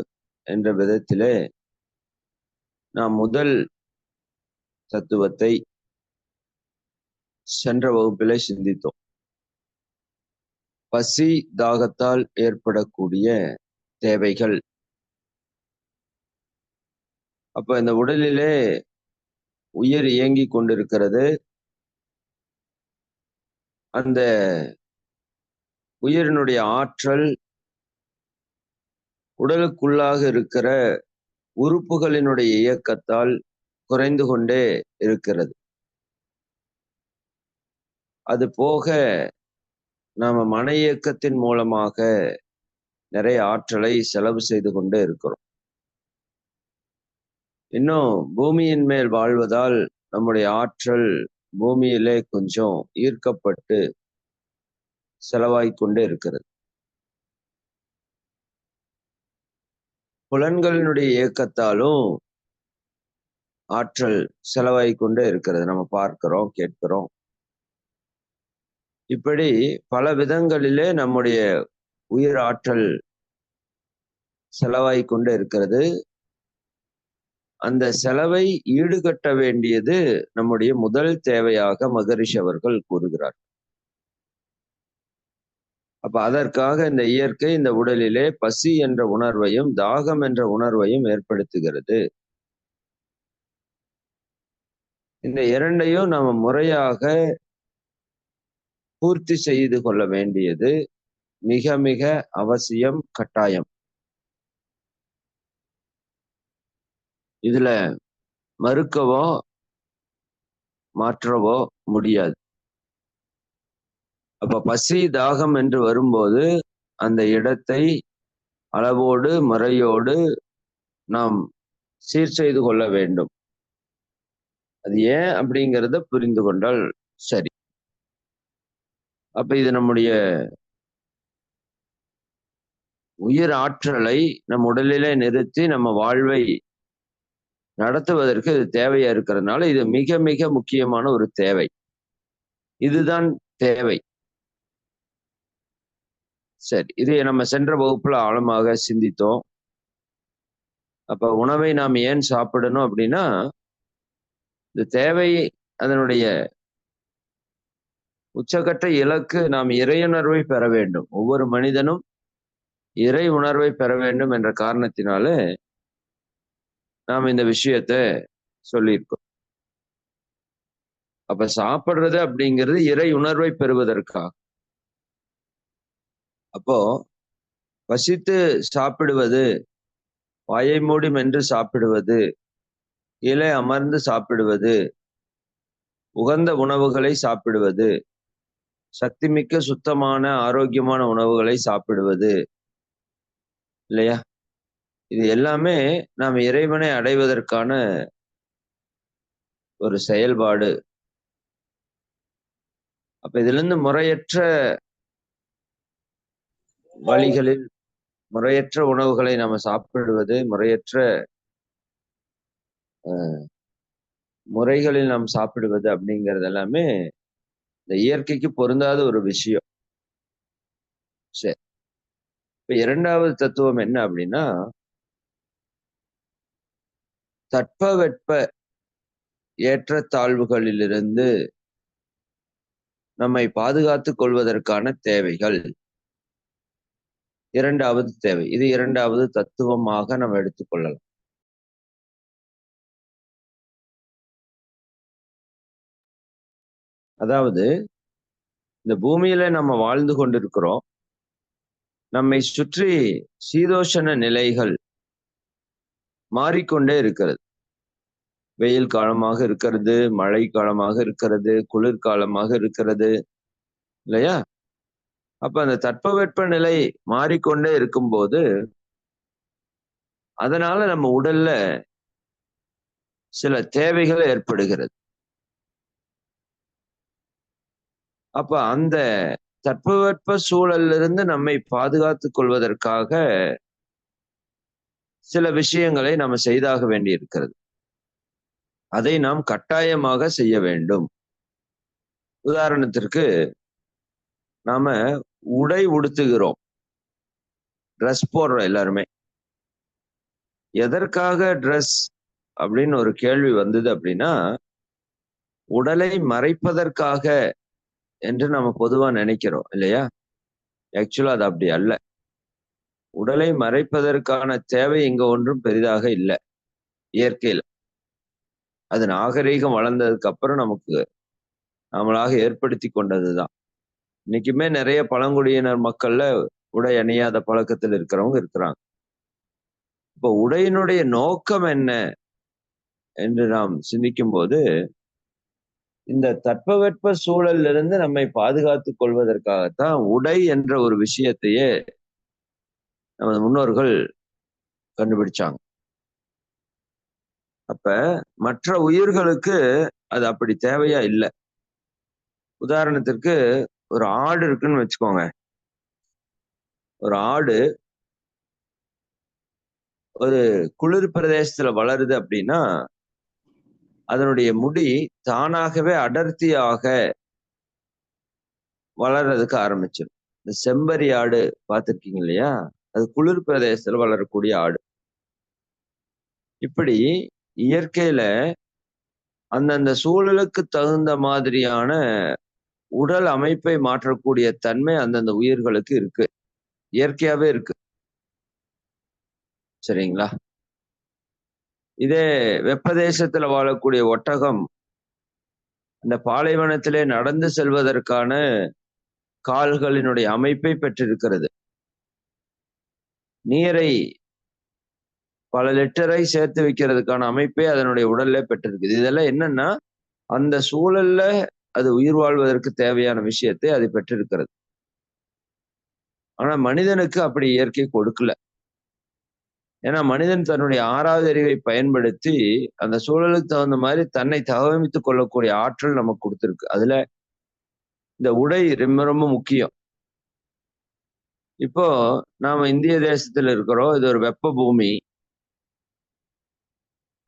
F: என்ற விதத்திலே நாம் முதல் தத்துவத்தை சென்ற வகுப்பிலே சிந்தித்தோம். பசி தாகத்தால் ஏற்படக்கூடிய தேவைகள். அப்ப இந்த உடலிலே உயிர் இயங்கிக் கொண்டிருக்கிறது. அந்த உயிரினுடைய ஆற்றல் உடலுக்குள்ளாக இருக்கிற உறுப்புகளினுடைய இயக்கத்தால் குறைந்து கொண்டே இருக்கிறது. அது போக நாம மன இயக்கத்தின் மூலமாக நிறைய ஆற்றலை செலவு செய்து கொண்டே இருக்கிறோம். இன்னும் பூமியின் மேல் வாழ்வதால் நம்முடைய ஆற்றல் பூமியிலே கொஞ்சம் ஈர்க்கப்பட்டு செலவாய்க்கொண்டே இருக்கிறது. புலன்களினுடைய இயக்கத்தாலும் ஆற்றல் செலவாய்க்கொண்டே இருக்கிறது. நம்ம பார்க்கிறோம், கேட்கிறோம். இப்படி பல விதங்களிலே நம்முடைய உயிர் ஆற்றல் செலவாய்க்கொண்டே இருக்கிறது. அந்த செலவை ஈடுகட்ட வேண்டியது நம்முடைய முதல் தேவையாக மகரிஷி அவர்கள் கூறுகிறார். அப்ப அதற்காக இந்த இயற்கை இந்த உடலிலே பசி என்ற உணர்வையும் தாகம் என்ற உணர்வையும் ஏற்படுத்துகிறது. இந்த இரண்டையும் நாம முறையாக பூர்த்தி செய்து கொள்ள வேண்டியது மிக மிக அவசியம், கட்டாயம். இதுல மறுக்கவோ மாற்றவோ முடியாது. அப்ப பசி தாகம் என்று வரும்போது அந்த இடத்தை அளவோடு முறையோடு நாம் சீர் செய்து கொள்ள வேண்டும். அது ஏன் அப்படிங்கிறத புரிந்து கொண்டால் சரி. அப்ப இது நம்முடைய உயிர் ஆற்றலை நம் உடலிலே நிறுத்தி நம்ம வாழ்வை நடத்துவதற்கு இது தேவையா இருக்கிறதுனால இது மிக மிக முக்கியமான ஒரு தேவை. இதுதான் தேவை. சரி, இதை நம்ம சென்ற வகுப்புல ஆழமாக சிந்தித்தோம். அப்ப உணவை நாம் ஏன் சாப்பிடணும் அப்படின்னா, இந்த தேவை, அதனுடைய உச்சகட்ட இலக்கு நாம் இறையுணர்வை பெற வேண்டும். ஒவ்வொரு மனிதனும் இறை உணர்வை பெற வேண்டும் என்ற காரணத்தினால நாம் இந்த விஷயத்த சொல்லியிருக்கோம். அப்ப சாப்பிடுறது அப்படிங்கிறது இறை உணர்வை பெறுவதற்காக. அப்போ பசித்து சாப்பிடுவது, வாயை மூடி மென்று சாப்பிடுவது, கீழே அமர்ந்து சாப்பிடுவது, உகந்த உணவுகளை சாப்பிடுவது, சக்திமிக்க சுத்தமான ஆரோக்கியமான உணவுகளை சாப்பிடுவது இல்லையா? இது எல்லாமே நாம் இறைவனை அடைவதற்கான ஒரு செயல்பாடு. அப்ப இதுல இருந்து முறையற்ற வழிகளில் முறையற்ற உணவுகளை நம்ம சாப்பிடுவது, முறையற்ற முறைகளில் நாம் சாப்பிடுவது அப்படிங்கிறது எல்லாமே இந்த இயற்கைக்கு பொருந்தாத ஒரு விஷயம். சரி, இப்ப இரண்டாவது தத்துவம் என்ன அப்படின்னா, தட்பவெட்ப ஏற்றத்தாழ்வுகளிலிருந்து நம்மை பாதுகாத்துக் கொள்வதற்கான தேவைகள். இரண்டாவது தேவை, இது இரண்டாவது தத்துவமாக நம்ம எடுத்துக்கொள்ளலாம். அதாவது இந்த பூமியில நம்ம வாழ்ந்து கொண்டிருக்கிறோம். நம்மை சுற்றி சீதோஷண நிலைகள் மாறிக்கொண்டே இருக்கிறது. வெயில் காலமாக இருக்கிறது, மழை காலமாக இருக்கிறது, குளிர்காலமாக இருக்கிறது இல்லையா? அப்ப அந்த தட்பவெட்ப நிலை மாறிக்கொண்டே இருக்கும்போது அதனால நம்ம உடல்ல சில தேவைகள் ஏற்படுகிறது. அப்ப அந்த தட்பவெட்ப சூழல்ல இருந்து நம்மை பாதுகாத்துக் கொள்வதற்காக சில விஷயங்களை நம்ம செய்தாக வேண்டியிருக்கிறது. அதை நாம் கட்டாயமாக செய்ய வேண்டும். உதாரணத்திற்கு, நாம உடை உடுத்துகிறோம், ட்ரெஸ் போடுறோம் எல்லாருமே. எதற்காக ட்ரெஸ் அப்படின்னு ஒரு கேள்வி வந்தது அப்படின்னா, உடலை மறைப்பதற்காக என்று நம்ம பொதுவா நினைக்கிறோம் இல்லையா? ஆக்சுவலா அது அப்படி அல்ல. உடலை மறைப்பதற்கான தேவை இங்க ஒன்றும் பெரிதாக இல்லை இயற்கையில. அது நாகரீகம் வளர்ந்ததுக்கு அப்புறம் நமக்கு நாமளாக ஏற்படுத்தி கொண்டதுதான். இன்னைக்குமே நிறைய பழங்குடியினர் மக்கள்ல உடை அணியாத பழக்கத்தில் இருக்கிறவங்க இருக்கிறாங்க. இப்போ உடையினுடைய நோக்கம் என்ன என்று நாம் சிந்திக்கும் போது, இந்த தட்பவெட்ப சூழல்ல இருந்து நம்மை பாதுகாத்துக் கொள்வதற்காகத்தான் உடை என்ற ஒரு விஷயத்தையே நமது முன்னோர்கள் கண்டுபிடிச்சாங்க. அப்ப மற்ற உயிர்களுக்கு அது அப்படி தேவையா இல்லை. உதாரணத்திற்கு, ஒரு ஆடு இருக்குன்னு வச்சுக்கோங்க. ஒரு ஆடு ஒரு குளிர் பிரதேசத்துல வளருது அப்படின்னா, அதனுடைய முடி தானாகவே அடர்த்தியாக வளர்றதுக்கு ஆரம்பிச்சிடும். இந்த செம்பரி ஆடு பார்த்திருக்கீங்க இல்லையா? அது குளிர் பிரதேசத்துல வளரக்கூடிய ஆடு. இப்படி இயற்கையில அந்தந்த சூழலுக்கு தகுந்த மாதிரியான உடல் அமைப்பை மாற்றக்கூடிய தன்மை அந்தந்த உயிர்களுக்கு இருக்கு, இயற்கையாவே இருக்கு. சரிங்களா? இதே வெப்பதேசத்துல வாழக்கூடிய ஒட்டகம் அந்த பாலைவனத்திலே நடந்து செல்வதற்கான கால்களினுடைய அமைப்பை பெற்றிருக்கிறது. நீரை பல லிட்டரை சேர்த்து வைக்கிறதுக்கான அமைப்பை அதனுடைய உடல்ல பெற்றிருக்குது. இதெல்லாம் என்னன்னா, அந்த சூழல்ல அது உயிர் வாழ்வதற்கு தேவையான விஷயத்தை அது பெற்றிருக்கிறது. ஆனா மனிதனுக்கு அப்படி இயற்கை கொடுக்கல. ஏன்னா மனிதன் தன்னுடைய 6வது அறிவை பயன்படுத்தி அந்த சூழலுக்கு தகுந்த மாதிரி தன்னை தகவமைத்துக் கொள்ளக்கூடிய ஆற்றல் நமக்கு கொடுத்திருக்கு. அதுல இந்த உடை ரொம்ப ரொம்ப முக்கியம். இப்போ நாம இந்திய தேசத்துல இருக்கிறோம். இது ஒரு வெப்ப பூமி.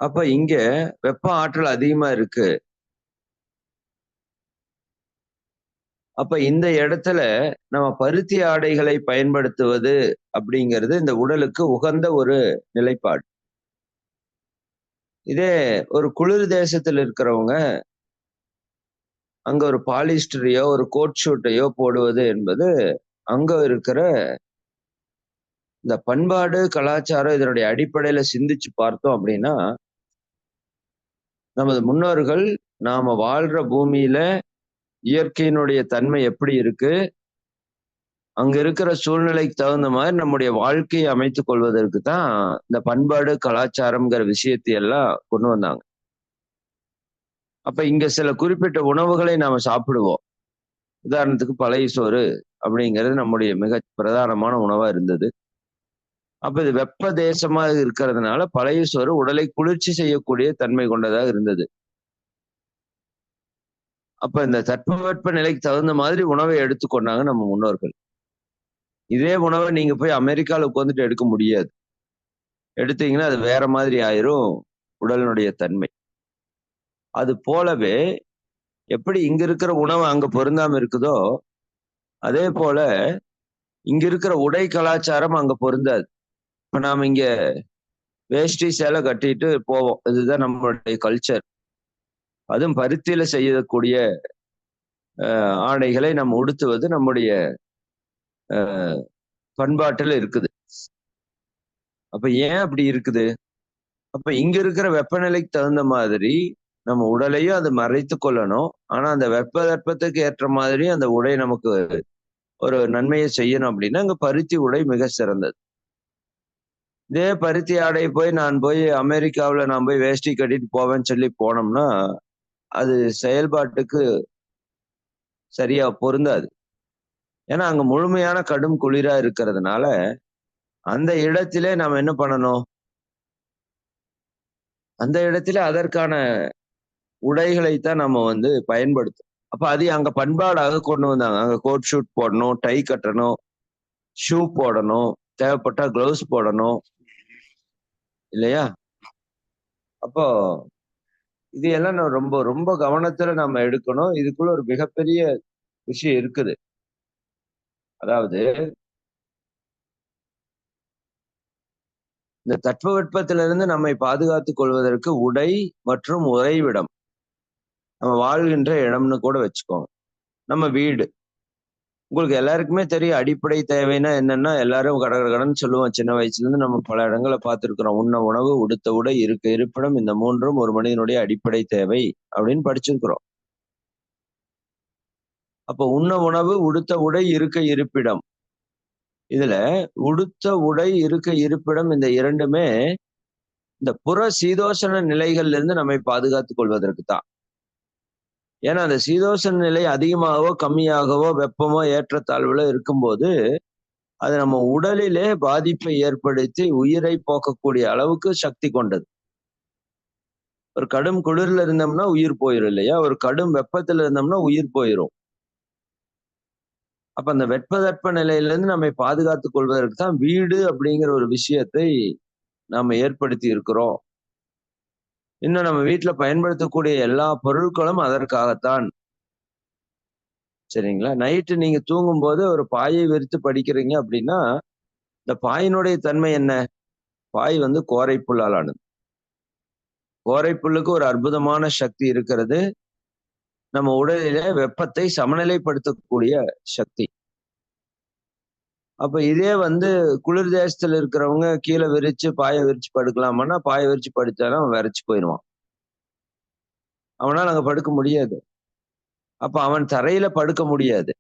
F: அப்ப இங்க வெப்ப ஆற்றல் அதிகமா இருக்கு. அப்ப இந்த இடத்துல நம்ம பருத்தி ஆடைகளை பயன்படுத்துவது அப்படிங்கிறது இந்த உடலுக்கு உகந்த ஒரு நிலைப்பாடு. இதே ஒரு குளிர் தேசத்துல இருக்கிறவங்க அங்க ஒரு பாலிஸ்டரையோ ஒரு கோட் ஷூட்டையோ போடுவது என்பது அங்க இருக்கிற இந்த பண்பாடு கலாச்சாரம் இதனுடைய அடிப்படையில சிந்திச்சு பார்த்தோம் அப்படின்னா நமது முன்னோர்கள் நாம வாழ்ற பூமியில இயற்கையினுடைய தன்மை எப்படி இருக்கு, அங்க இருக்கிற சூழ்நிலைக்கு தகுந்த மாதிரி நம்முடைய வாழ்க்கையை அமைத்துக் கொள்வதற்கு தான் இந்த பண்பாடு கலாச்சாரம்ங்கிற விஷயத்தை எல்லாம் கொண்டு வந்தாங்க. அப்ப இங்க சில குறிப்பிட்ட உணவுகளை நாம சாப்பிடுவோம். உதாரணத்துக்கு பழைய சோறு அப்படிங்கிறது நம்முடைய மிக பிரதானமான உணவா இருந்தது. அப்ப இது வெப்ப தேசமா இருக்கிறதுனால பழைய சோறு உடலை குளிர்ச்சி செய்யக்கூடிய தன்மை கொண்டதாக இருந்தது. அப்ப இந்த தட்பவெட்ப நிலைக்கு தகுந்த மாதிரி உணவை எடுத்துக்கொண்டாங்க நம்ம முன்னோர்கள். இதே உணவை நீங்க போய் அமெரிக்கால உட்காந்துட்டு எடுக்க முடியாது. எடுத்தீங்கன்னா அது வேற மாதிரி ஆயிரும் உடலினுடைய தன்மை. அது போலவே எப்படி இங்க இருக்கிற உணவு அங்க பொருந்தாம இருக்குதோ அதே போல இங்க இருக்கிற உடை கலாச்சாரம் அங்க பொருந்தாது. இப்ப நாம இங்க வேஷ்டி சேலை கட்டிட்டு போவோம், இதுதான் நம்மளுடைய கல்ச்சர். அதுவும் பருத்தியில செய்யக்கூடிய ஆடைகளை நம்ம உடுத்துவது நம்முடைய பண்பாட்டுல இருக்குது. அப்ப ஏன் அப்படி இருக்குது? அப்ப இங்க இருக்கிற வெப்பநிலைக்கு தகுந்த மாதிரி நம்ம உடலையும் அது மறைத்து கொள்ளணும். ஆனா அந்த வெப்பத்துக்கு ஏற்ற மாதிரி அந்த உடை நமக்கு ஒரு நன்மையை செய்யணும் அப்படின்னா அங்க பருத்தி உடை மிக சிறந்தது. இதே பருத்தி ஆடை நான் போய் அமெரிக்காவில் நான் போய் வேஷ்டி கட்டிட்டு போவேன்னு சொல்லி போனோம்னா அது செயல்பாட்டுக்கு சரியா பொருந்தாது. ஏன்னா அங்க முழுமையான கடும் குளிரா இருக்கிறதுனால அந்த இடத்திலே நாம என்ன பண்ணணும், அந்த இடத்துல அதற்கான உடைகளைத்தான் நம்ம பயன்படுத்தும். அப்ப அது அங்க பண்பாடாக கொண்டு வந்தாங்க. அங்க கோட் ஷூட் போடணும், டை கட்டணும், ஷூ போடணும், தேவைப்பட்டா கிளவுஸ் போடணும் இல்லையா? அப்போ இது எல்லாம் ரொம்ப ரொம்ப கவனத்துல நம்ம எடுக்கணும். இதுக்குள்ள ஒரு மிகப்பெரிய விஷயம் இருக்குது. அதாவது இந்த தட்பவெட்பத்திலிருந்து நம்மை பாதுகாத்துக் கொள்வதற்கு உடை மற்றும் உறைவிடம், நம்ம வாழ்கின்ற இடம்னு கூட வச்சுக்கோங்க. நம்ம வீடு, உங்களுக்கு எல்லாருக்குமே தெரியும் அடிப்படை தேவைன்னா என்னன்னா எல்லாரும் கடன்னு சொல்லுவோம். சின்ன வயசுல இருந்து நம்ம பல இடங்களை பார்த்திருக்கிறோம். உண்ண உணவு, உடுத்த உடை, இருக்க இருப்பிடம், இந்த மூன்றும் ஒரு மனிதனுடைய அடிப்படை தேவை அப்படின்னு படிச்சிருக்கிறோம். அப்ப உண்ண உணவு, உடுத்த உடை, இருக்க இருப்பிடம், இதுல உடுத்த உடை, இருக்க இருப்பிடம் இந்த இரண்டுமே இந்த புற சீதோஷண நிலைகள்ல இருந்து நம்மை பாதுகாத்துக் கொள்வதற்கு தான். ஏன்னா அந்த சீதோஷண நிலை அதிகமாகவோ கம்மியாகவோ வெப்பமோ ஏற்றத்தாழ்வுல இருக்கும்போது அது நம்ம உடலிலே பாதிப்பை ஏற்படுத்தி உயிரை போக்கக்கூடிய அளவுக்கு சக்தி கொண்டது. ஒரு கடும் குளிர்ல இருந்தோம்னா உயிர் போயிடும் இல்லையா? ஒரு கடும் வெப்பத்துல இருந்தோம்னா உயிர் போயிடும். அப்ப அந்த வெப்ப நிலையில இருந்து நம்மை பாதுகாத்துக் கொள்வதற்கு தான் வீடு அப்படிங்கிற ஒரு விஷயத்தை நாம ஏற்படுத்தி இருக்கிறோம். இன்னும் நம்ம வீட்டுல பயன்படுத்தக்கூடிய எல்லா பொருட்களும் அதற்காகத்தான். சரிங்களா? நைட்டு நீங்க தூங்கும் போது ஒரு பாயை விரித்து படிக்கிறீங்க அப்படின்னா இந்த பாயினுடைய தன்மை என்ன? பாய் கோரைப்புல்லால் ஆனது. கோரைப்புல்லுக்கு ஒரு அற்புதமான சக்தி இருக்கிறது. நம்ம உடலில வெப்பத்தை சமநிலைப்படுத்தக்கூடிய சக்தி. அப்ப இதே குளிர் தேசத்துல இருக்கிறவங்க கீழே பாயை விரிச்சு படுக்கலாமான்னா பாயை விரிச்சு படுத்தாலும் அவன் விரைச்சு போயிடுவான். அவனால அங்க படுக்க முடியாது. அப்ப அவன் தரையில படுக்க முடியாது.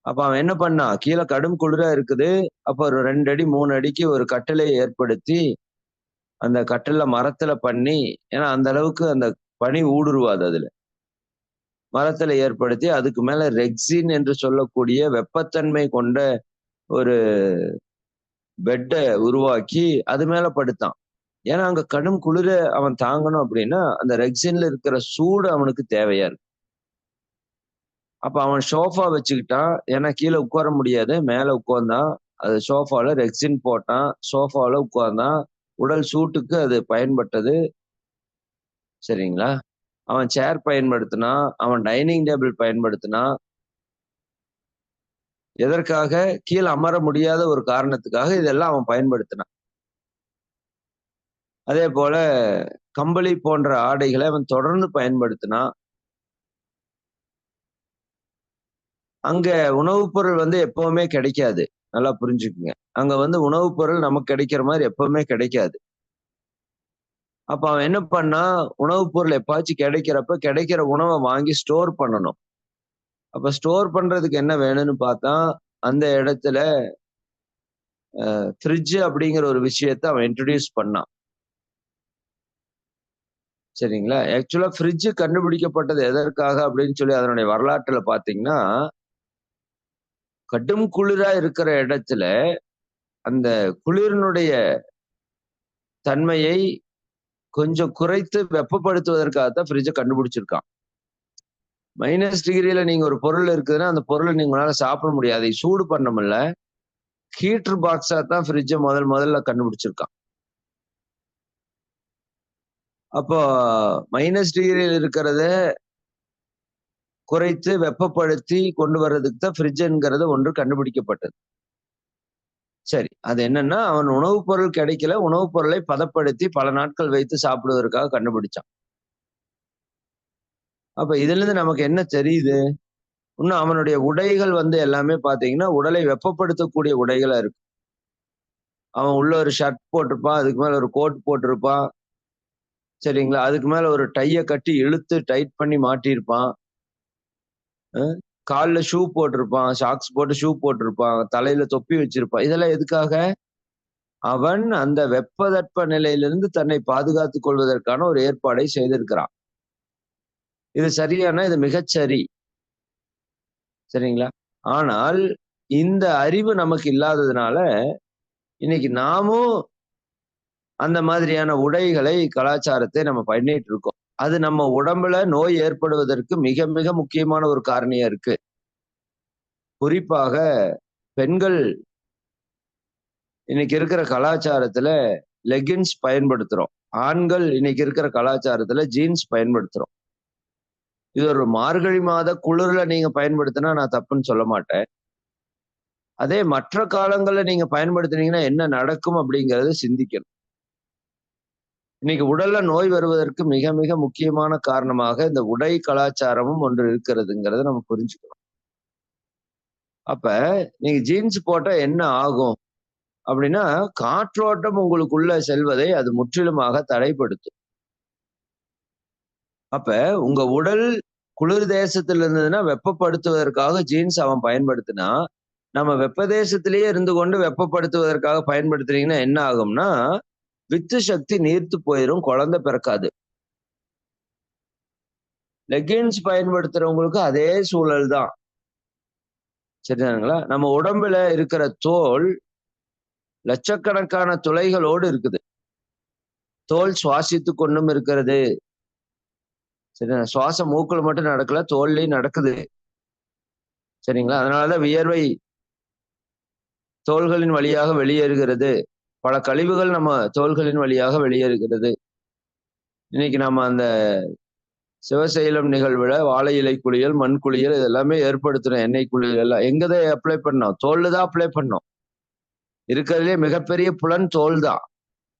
F: அப்ப அவன் என்ன பண்ணான், கீழே கடும் குளிரா இருக்குது. அப்ப ஒரு 2 அடி 3 அடிக்கு ஒரு கட்டிலையை ஏற்படுத்தி அந்த கட்டில மரத்துல பண்ணி, ஏன்னா அந்த அளவுக்கு அந்த பனி ஊடுருவாது அதுல. மரத்துல ஏற்படுத்தி அதுக்கு மேல ரெக்சின் என்று சொல்லக்கூடிய வெப்பத்தன்மை கொண்ட ஒரு பெட்டை உருவாக்கி அது மேல படுத்தான். ஏன்னா அங்க கடும் குளிர அவன் தாங்கணும் அப்படின்னா அந்த ரெக்சின்ல இருக்கிற சூடு அவனுக்கு தேவையா இருக்கு. அப்ப அவன் சோஃபா வச்சுக்கிட்டான். ஏன்னா கீழே உட்கார முடியாது, மேல உட்கார்ந்தான். அது சோஃபால ரெக்சின் போட்டான், சோஃபால உட்கார்ந்தான். உடல் சூட்டுக்கு அது பயன்பட்டது. சரிங்களா? அவன் சேர் பயன்படுத்தினான், அவன் டைனிங் டேபிள் பயன்படுத்தினான். எதற்காக? கீழே அமர முடியாத ஒரு காரணத்துக்காக இதெல்லாம் அவன் பயன்படுத்தினான். அதே போல கம்பளி போன்ற ஆடைகளை அவன் தொடர்ந்து பயன்படுத்தினா அங்க உணவுப் பொருள் வந்து எப்பவுமே கிடைக்காது. நல்லா புரிஞ்சுக்குங்க. அங்க வந்து உணவுப் பொருள் நமக்கு கிடைக்கிற மாதிரி எப்பவுமே கிடைக்காது. அப்ப அவன் என்ன பண்ணா, உணவுப் பொருள் எப்பாச்சும் கிடைக்கிறப்ப கிடைக்கிற உணவை வாங்கி ஸ்டோர் பண்ணணும். அப்ப ஸ்டோர் பண்றதுக்கு என்ன வேணும்னு பார்த்தா, அந்த இடத்துல ஃப்ரிட்ஜ் அப்படிங்கிற ஒரு விஷயத்த அவன் இன்ட்ரோடியூஸ் பண்ணான். சரிங்களா? ஆக்சுவலா ஃப்ரிட்ஜ் கண்டுபிடிக்கப்பட்டது எதற்காக அப்படின்னு சொல்லி அதனுடைய வரலாற்றுல பார்த்தீங்கன்னா, கடும் குளிரா இருக்கிற இடத்துல அந்த குளிரினுடைய தன்மையை கொஞ்சம் குறைத்து வெப்பப்படுத்துவதற்காகத்தான் ஃப்ரிட்ஜை கண்டுபிடிச்சிருக்கான். -டிகிரியில நீங்க ஒரு பொருள் இருக்குதுன்னா, அந்த பொருளை நீங்களால சாப்பிட முடியாது. அதை சூடு பண்ண முடியல. ஹீட்டர் பாக்ஸா தான் ஃப்ரிட்ஜை முதல்ல கண்டுபிடிச்சிருக்கான். அப்போ -டிகிரியில் இருக்கிறத குறைத்து வெப்பப்படுத்தி கொண்டு வர்றதுக்கு தான் ஃப்ரிட்ஜ்ங்கிறது ஒன்று கண்டுபிடிக்கப்பட்டது. சரி, அது என்னன்னா அவன் உணவுப் பொருள் கிடைக்கல, உணவுப் பொருளை பதப்படுத்தி பல நாட்கள் வைத்து சாப்பிடுவதற்காக கண்டுபிடிச்சான். அப்ப இதுல இருந்து நமக்கு என்ன தெரியுது? இன்னும் அவனுடைய உடைகள் வந்து எல்லாமே பாத்தீங்கன்னா உடலை வெப்பப்படுத்தக்கூடிய உடைகளா இருக்கு. அவன் உள்ள ஒரு ஷர்ட் போட்டிருப்பான், அதுக்கு மேல ஒரு கோட் போட்டிருப்பான். சரிங்களா? அதுக்கு மேல ஒரு டைய கட்டி இழுத்து டைட் பண்ணி மாட்டியிருப்பான். கால்ல ஷூ போட்டிருப்பான், சாக்ஸ் போட்டு ஷூ போட்டிருப்பான், தலையில தொப்பி வச்சிருப்பான். இதெல்லாம் எதுக்காக? அவன் அந்த வெப்பதட்ப நிலையிலிருந்து தன்னை பாதுகாத்துக் கொள்வதற்கான ஒரு ஏற்பாடை செய்திருக்கிறான். இது சரியானா இது மிகச்சரி. சரிங்களா? ஆனால் இந்த அறிவு நமக்கு இல்லாததுனால இன்னைக்கு நாமும் அந்த மாதிரியான உடைகளை, கலாச்சாரத்தை நம்ம பண்ணிட்டு இருக்கோம். அது நம்ம உடம்புல நோய் ஏற்படுவதற்கு மிக மிக முக்கியமான ஒரு காரணியா இருக்கு. குறிப்பாக பெண்கள் இன்னைக்கு இருக்கிற கலாச்சாரத்துல லெகின்ஸ் பயன்படுத்துறோம். ஆண்கள் இன்னைக்கு இருக்கிற கலாச்சாரத்துல ஜீன்ஸ் பயன்படுத்துறோம். இது ஒரு மார்கழி மாத குளிர்ல நீங்க பயன்படுத்தினா நான் தப்புன்னு சொல்ல மாட்டேன். அதே மற்ற காலங்கள்ல நீங்க பயன்படுத்தினீங்கன்னா என்ன நடக்கும் அப்படிங்கறத சிந்திக்கணும். இன்னைக்கு உடல்ல நோய் வருவதற்கு மிக மிக முக்கியமான காரணமாக இந்த உடை கலாச்சாரமும் ஒன்று இருக்கிறதுங்கிறத நம்ம புரிஞ்சுக்கணும். அப்ப நீங்க ஜீன்ஸ் போட்டா என்ன ஆகும் அப்படின்னா, காற்றோட்டம் உங்களுக்குள்ள செல்வதை அது முற்றிலுமாக தடைப்படுத்தும். அப்ப உங்க உடல் குளிர் தேசத்துல இருந்ததுன்னா வெப்பப்படுத்துவதற்காக ஜீன்ஸ் அவன் பயன்படுத்தினா, நம்ம வெப்ப தேசத்திலேயே இருந்து கொண்டு வெப்பப்படுத்துவதற்காக பயன்படுத்துனீங்கன்னா என்ன ஆகும்னா, வித்து சக்தி நீர்த்து போயிரும், குழந்தை பிறக்காது. லெகின்ஸ் பயன்படுத்துறவங்களுக்கு அதே சூழல் தான். சரிதானுங்களா? நம்ம உடம்புல இருக்கிற தோல் லட்சக்கணக்கான துளைகளோடு இருக்குது. தோல் சுவாசித்து கொண்டும் இருக்கிறது. சரியா? சுவாசம் மூக்குல மட்டும் நடக்கல, தோல்லயும் நடக்குது. சரிங்களா? அதனாலதான் வியர்வை தோள்களின் வழியாக வெளியேறுகிறது. பல கழிவுகள் நம்ம தோள்களின் வழியாக வெளியேறுகிறது. இன்னைக்கு நம்ம அந்த சிவசைலம் நிகழ்வுல வாழை இலை குளியல், மண் குளியல் இதெல்லாமே ஏற்படுத்துறோம். எண்ணெய் குளியல் எல்லாம் எங்கதான் அப்ளை பண்ணோம்? தோல்ல தான் அப்ளை பண்ணோம். இருக்கிறதுலே மிகப்பெரிய புலன் தோல் தான்.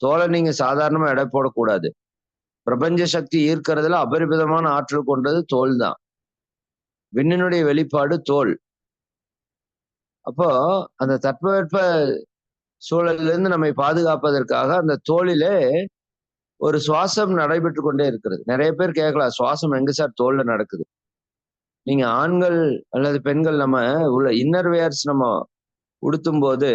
F: தோலை நீங்க சாதாரணமா எடை போடக்கூடாது. பிரபஞ்ச சக்தி ஈர்க்கிறதுல அபரிமிதமான ஆற்றல் கொண்டது தோல் தான். விண்ணினுடைய வெளிப்பாடு தோல். அப்போ அந்த தட்பவெட்ப சூழலிலிருந்து இருந்து நம்மை பாதுகாப்பதற்காக அந்த தோலிலே ஒரு சுவாசம் நடைபெற்று கொண்டே இருக்கிறது. நிறைய பேர் கேட்கலாம், சுவாசம் எங்க சார் தோல்ல நடக்குது? நீங்க ஆண்கள் அல்லது பெண்கள் நம்ம உள்ள இன்னர் வேர்ஸ் நம்ம உடுத்தும் போது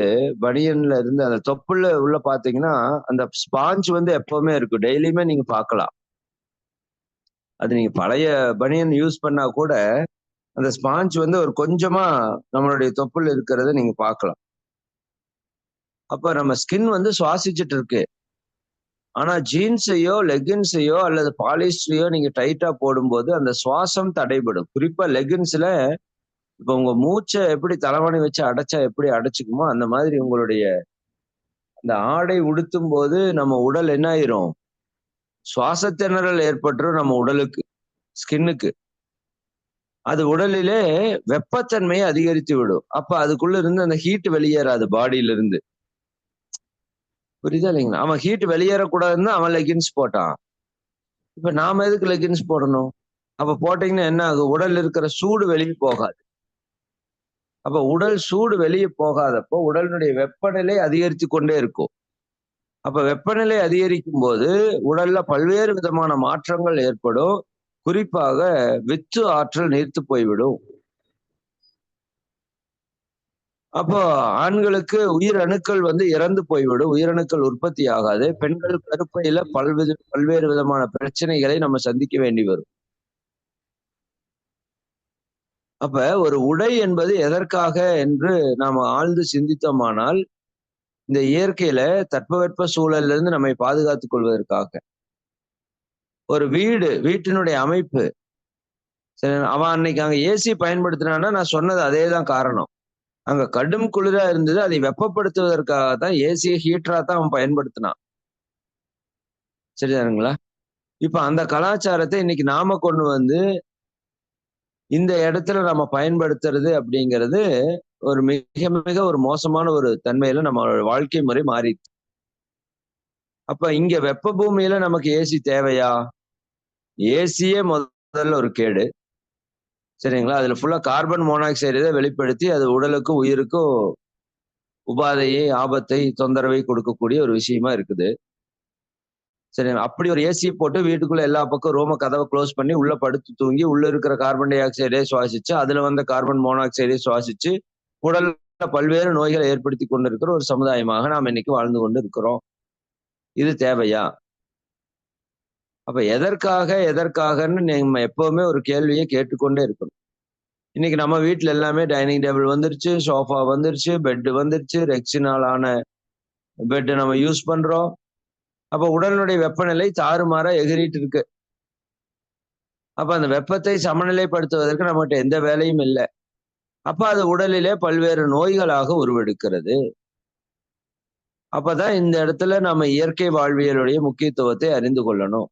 F: பனியன்ல இருந்து அந்த தொப்புல உள்ள பாத்தீங்கன்னா அந்த ஸ்பாஞ்ச் வந்து எப்பவுமே இருக்கும். டெய்லியுமே நீங்க பார்க்கலாம். அது நீங்க பழைய பனியன் யூஸ் பண்ணா கூட அந்த ஸ்பாஞ்ச் வந்து ஒரு கொஞ்சமா நம்மளுடைய தொப்புல இருக்கிறத நீங்க பார்க்கலாம். அப்ப நம்ம ஸ்கின் வந்து சுவாசிச்சுட்டு இருக்கு. ஆனா ஜீன்ஸையோ லெகின்ஸையோ அல்லது பாலிஸ்டரையோ நீங்க டைட்டா போடும்போது அந்த சுவாசம் தடைபடும். குறிப்பா லெகின்ஸ்ல இப்ப உங்க மூச்சை எப்படி தலைவணி வச்சு அடைச்சா எப்படி அடைச்சுக்குமோ அந்த மாதிரி உங்களுடைய அந்த ஆடை உடுத்தும் போது நம்ம உடல் என்ன ஆயிரும்? சுவாச திணறல் ஏற்பட்டுரும் நம்ம உடலுக்கு, ஸ்கின்னுக்கு. அது உடலிலே வெப்பத்தன்மையை அதிகரித்து விடும். அப்ப அதுக்குள்ள இருந்து அந்த ஹீட் வெளியேறாது பாடியில இருந்து. புரியுதா இல்லைங்களா? அவன் ஹீட் வெளியேறக்கூடாதுன்னு அவன் லெகின்ஸ் போட்டான். இப்ப நாம எதுக்கு லெகின்ஸ் போடணும்? அப்ப போட்டீங்கன்னா என்ன ஆகும்? உடல்ல இருக்கிற சூடு வெளியே போகாது. அப்ப உடல் சூடு வெளியே போகாதப்போ உடலினுடைய வெப்பநிலை அதிகரித்து கொண்டே இருக்கும். அப்ப வெப்பநிலை அதிகரிக்கும் போது உடல்ல பல்வேறு விதமான மாற்றங்கள் ஏற்படும். குறிப்பாக வித்து ஆற்றல் நீர்த்து போய்விடும். அப்போ ஆண்களுக்கு உயிரணுக்கள் இறந்து போய்விடும். உயிரணுக்கள் உற்பத்தி ஆகாது. பெண்கள் கருப்பையில பல்வேறு விதமான பிரச்சனைகளை நம்ம சந்திக்க வேண்டி வரும். அப்ப ஒரு உடை என்பது எதற்காக என்று நாம ஆழ்ந்து சிந்தித்தோமானால், இந்த இயற்கையில தட்பவெட்ப சூழல்ல இருந்து நம்மை பாதுகாத்துக் கொள்வதற்காக. ஒரு வீட்டினுடைய அமைப்பு. சரி, அவன் அன்னைக்கு அங்க ஏசி பயன்படுத்தினான்னா நான் சொன்னது அதேதான் காரணம். அங்க கடும் குளிரா இருந்தது. அதை வெப்பப்படுத்துவதற்காக தான் ஏசியை ஹீட்டரா தான் அவன் பயன்படுத்தினான். சரிதானுங்களா? இப்ப அந்த கலாச்சாரத்தை இன்னைக்கு நாம கொண்டு வந்து இந்த இடத்துல நம்ம பயன்படுத்துறது அப்படிங்கிறது ஒரு மிக மிக ஒரு மோசமான ஒரு தன்மையில நம்ம வாழ்க்கை முறை மாறிடுச்சு. அப்ப இங்க வெப்ப பூமியில நமக்கு ஏசி தேவையா? ஏசியே முதல்ல ஒரு கேடு. சரிங்களா? அதுல ஃபுல்லா கார்பன் மோனாக்சைடு இதை வெளிப்படுத்தி அது உடலுக்கும் உயிருக்கும் உபாதையை, ஆபத்தை, தொந்தரவை கொடுக்கக்கூடிய ஒரு விஷயமா இருக்குது. சரி, அப்படி ஒரு ஏசி போட்டு வீட்டுக்குள்ள எல்லா பக்கம் ரூம கதவை க்ளோஸ் பண்ணி உள்ள படுத்து தூங்கி உள்ள இருக்கிற கார்பன் டை ஆக்சைடை சுவாசிச்சு அதுல வந்த கார்பன் மோனாக்சைடை சுவாசிச்சு உடல்ல பல்வேறு நோய்களை ஏற்படுத்தி கொண்டிருக்கிற ஒரு சமுதாயமாக நாம் இன்னைக்கு வாழ்ந்து கொண்டு இருக்கிறோம். இது தேவையா? அப்ப எதற்காகன்னு நம்ம எப்பவுமே ஒரு கேள்வியை கேட்டுக்கொண்டே இருக்கணும். இன்னைக்கு நம்ம வீட்டுல எல்லாமே டைனிங் டேபிள் வந்துருச்சு, சோஃபா வந்துருச்சு, பெட் வந்துருச்சு, ரெக்ஸினாலான பெட் நம்ம யூஸ் பண்றோம். அப்ப உடலுடைய வெப்பநிலை தாறுமாறா எகிரிட்டு இருக்கு. அப்ப அந்த வெப்பத்தை சமநிலைப்படுத்துவதற்கு நம்மகிட்ட எந்த வேலையும் இல்லை. அப்ப அது உடலிலே பல்வேறு நோய்களாக உருவெடுக்கிறது. அப்பதான் இந்த இடத்துல நம்ம இயற்கை வாழ்வியலுடைய முக்கியத்துவத்தை அறிந்து கொள்ளணும்.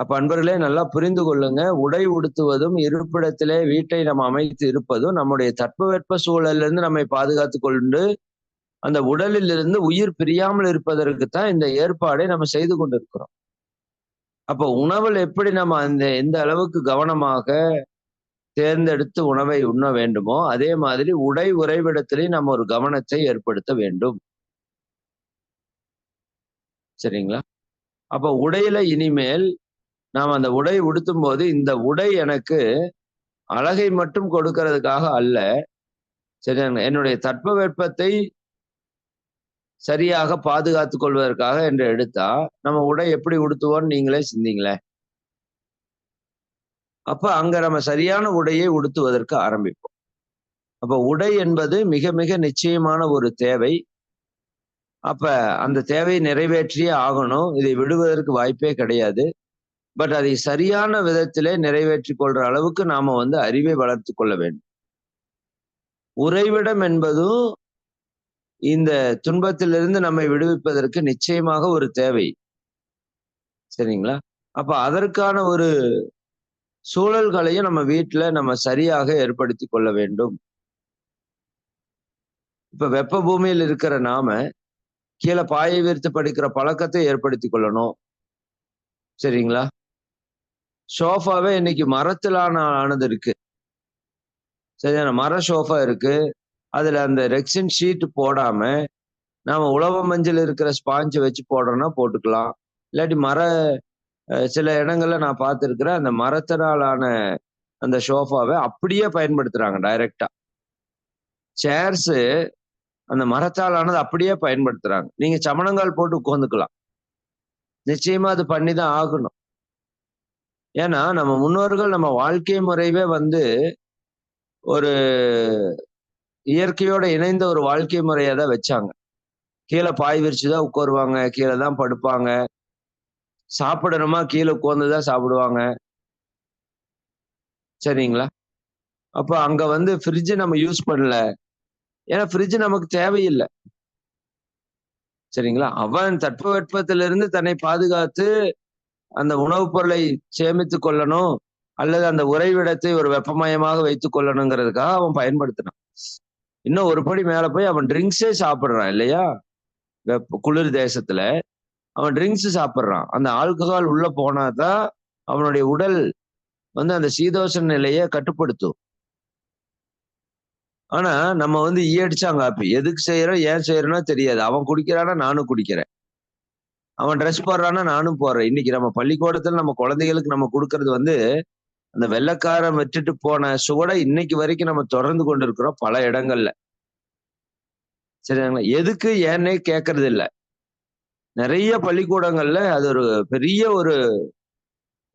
F: அப்ப அன்பர்களே நல்லா புரிந்து கொள்ளுங்க. உடை உடுத்துவதும் இருப்பிடத்திலே வீட்டை நம்ம அமைத்து இருப்பதும் நம்முடைய தட்பவெட்ப சூழல்ல இருந்து நம்மை பாதுகாத்துக் கொண்டு அந்த உடலில் இருந்து உயிர் பிரியாமல் இருப்பதற்குத்தான் இந்த ஏற்பாடை நம்ம செய்து கொண்டிருக்கிறோம். அப்ப உணவில் எப்படி நம்ம எந்த அளவுக்கு கவனமாக தேர்ந்தெடுத்து உணவை உண்ண வேண்டுமோ அதே மாதிரி உறைவிடத்திலேயும் நம்ம ஒரு கவனத்தை ஏற்படுத்த வேண்டும். சரிங்களா? அப்ப உடையில இனிமேல் நாம் அந்த உடை உடுத்தும் போது இந்த உடை எனக்கு அழகை மட்டும் கொடுக்கிறதுக்காக அல்ல, சரி, என்னுடைய தட்பவெப்பத்தை சரியாக பாதுகாத்துக் கொள்வதற்காக என்று எடுத்தா நம்ம உடை எப்படி உடுத்துவோம்னு நீங்களே சிந்திங்களேன். அப்ப அங்க நம்ம சரியான உடையை உடுத்துவதற்கு ஆரம்பிப்போம். அப்ப உடை என்பது மிக மிக நிச்சயமான ஒரு தேவை. அப்ப அந்த தேவையை நிறைவேற்றியே ஆகணும். இதை விடுவதற்கு வாய்ப்பே கிடையாது. பட் அதை சரியான விதத்திலே நிறைவேற்றிக் கொள்ற அளவுக்கு நாம அறிவை வளர்த்து கொள்ள வேண்டும். உறைவிடம் என்பதும் இந்த துன்பத்திலிருந்து நம்மை விடுவிப்பதற்கு நிச்சயமாக ஒரு தேவை. சரிங்களா? அப்ப அதற்கான ஒரு சூழல்களையும் நம்ம வீட்டுல நம்ம சரியாக ஏற்படுத்தி கொள்ள வேண்டும். இப்ப வெப்ப பூமியில் இருக்கிற நாம கீழே பாயை விரித்து படுக்கிற பழக்கத்தை ஏற்படுத்தி கொள்ளணும். சரிங்களா? சோஃபாவே இன்னைக்கு ஆனது இருக்கு. சரியான மர சோஃபா இருக்கு. அதுல அந்த ரெக்சின் ஷீட் போடாம நாம உலவ மஞ்சள் இருக்கிற ஸ்பாஞ்சை வச்சு போடுறோம்னா போட்டுக்கலாம். இல்லாட்டி சில இடங்கள்ல நான் பார்த்திருக்கிறேன், அந்த மரத்தினாலான அந்த சோஃபாவை அப்படியே பயன்படுத்துறாங்க டைரக்டா. சேர்ஸ் அந்த மரத்தால் ஆனது அப்படியே பயன்படுத்துறாங்க. நீங்க சமணங்கால் போட்டு உட்காந்துக்கலாம். நிச்சயமா அது பண்ணிதான் ஆகணும். ஏன்னா நம்ம முன்னோர்கள் நம்ம வாழ்க்கை முறையவே ஒரு இயற்கையோட இணைந்த ஒரு வாழ்க்கை முறையை தான் வச்சாங்க. கீழே பாய் விரிச்சுதான் உட்காருவாங்க, கீழே தான் படுப்பாங்க. சாப்பிடணுமா கீழே உட்கார்ந்துதான் சாப்பிடுவாங்க. சரிங்களா? அப்ப அங்க ஃப்ரிட்ஜ் நம்ம யூஸ் பண்ணல. ஏன்னா ஃப்ரிட்ஜ் நமக்கு தேவையில்லை. சரிங்களா? அவன் தட்பவெட்பத்திலிருந்து தன்னை பாதுகாத்து அந்த உணவுப் பொருளை சேமித்துக் கொள்ளணும் அல்லது அந்த உறைவிடத்தை ஒரு வெப்பமயமாக வைத்துக் கொள்ளணுங்கிறதுக்காக அவன் பயன்படுத்தினான். இன்னும் ஒரு படி மேல போய் அவன் ட்ரிங்க்ஸே சாப்பிடுறான் இல்லையா? குளிர் தேசத்துல அவன் ட்ரிங்க்ஸ் சாப்பிட்றான். அந்த ஆல்கஹால் உள்ள போனாதான் அவனுடைய உடல் வந்து அந்த சீதோஷண நிலையை கட்டுப்படுத்தும். ஆனா நம்ம வந்து ஈயடிச்சாங்காப்பி எதுக்கு செய்யறோம் ஏன் செய்யறோம்னா தெரியாது. அவன் குடிக்கிறானா நானும் குடிக்கிறேன், அவன் ட்ரெஸ் போடுறானா நானும் போடுறேன். இன்னைக்கு நம்ம பள்ளிக்கூடத்துல நம்ம குழந்தைகளுக்கு நம்ம கொடுக்கறது வந்து அந்த வெள்ளைக்காரன் விட்டுட்டு போன சுவடை இன்னைக்கு வரைக்கும் நம்ம தொடர்ந்து கொண்டு இருக்கிறோம் பல இடங்கள்ல. சரிங்களா? எதுக்கு ஏன்னே கேட்கறது இல்ல. நிறைய பள்ளிக்கூடங்கள்ல அது ஒரு பெரிய ஒரு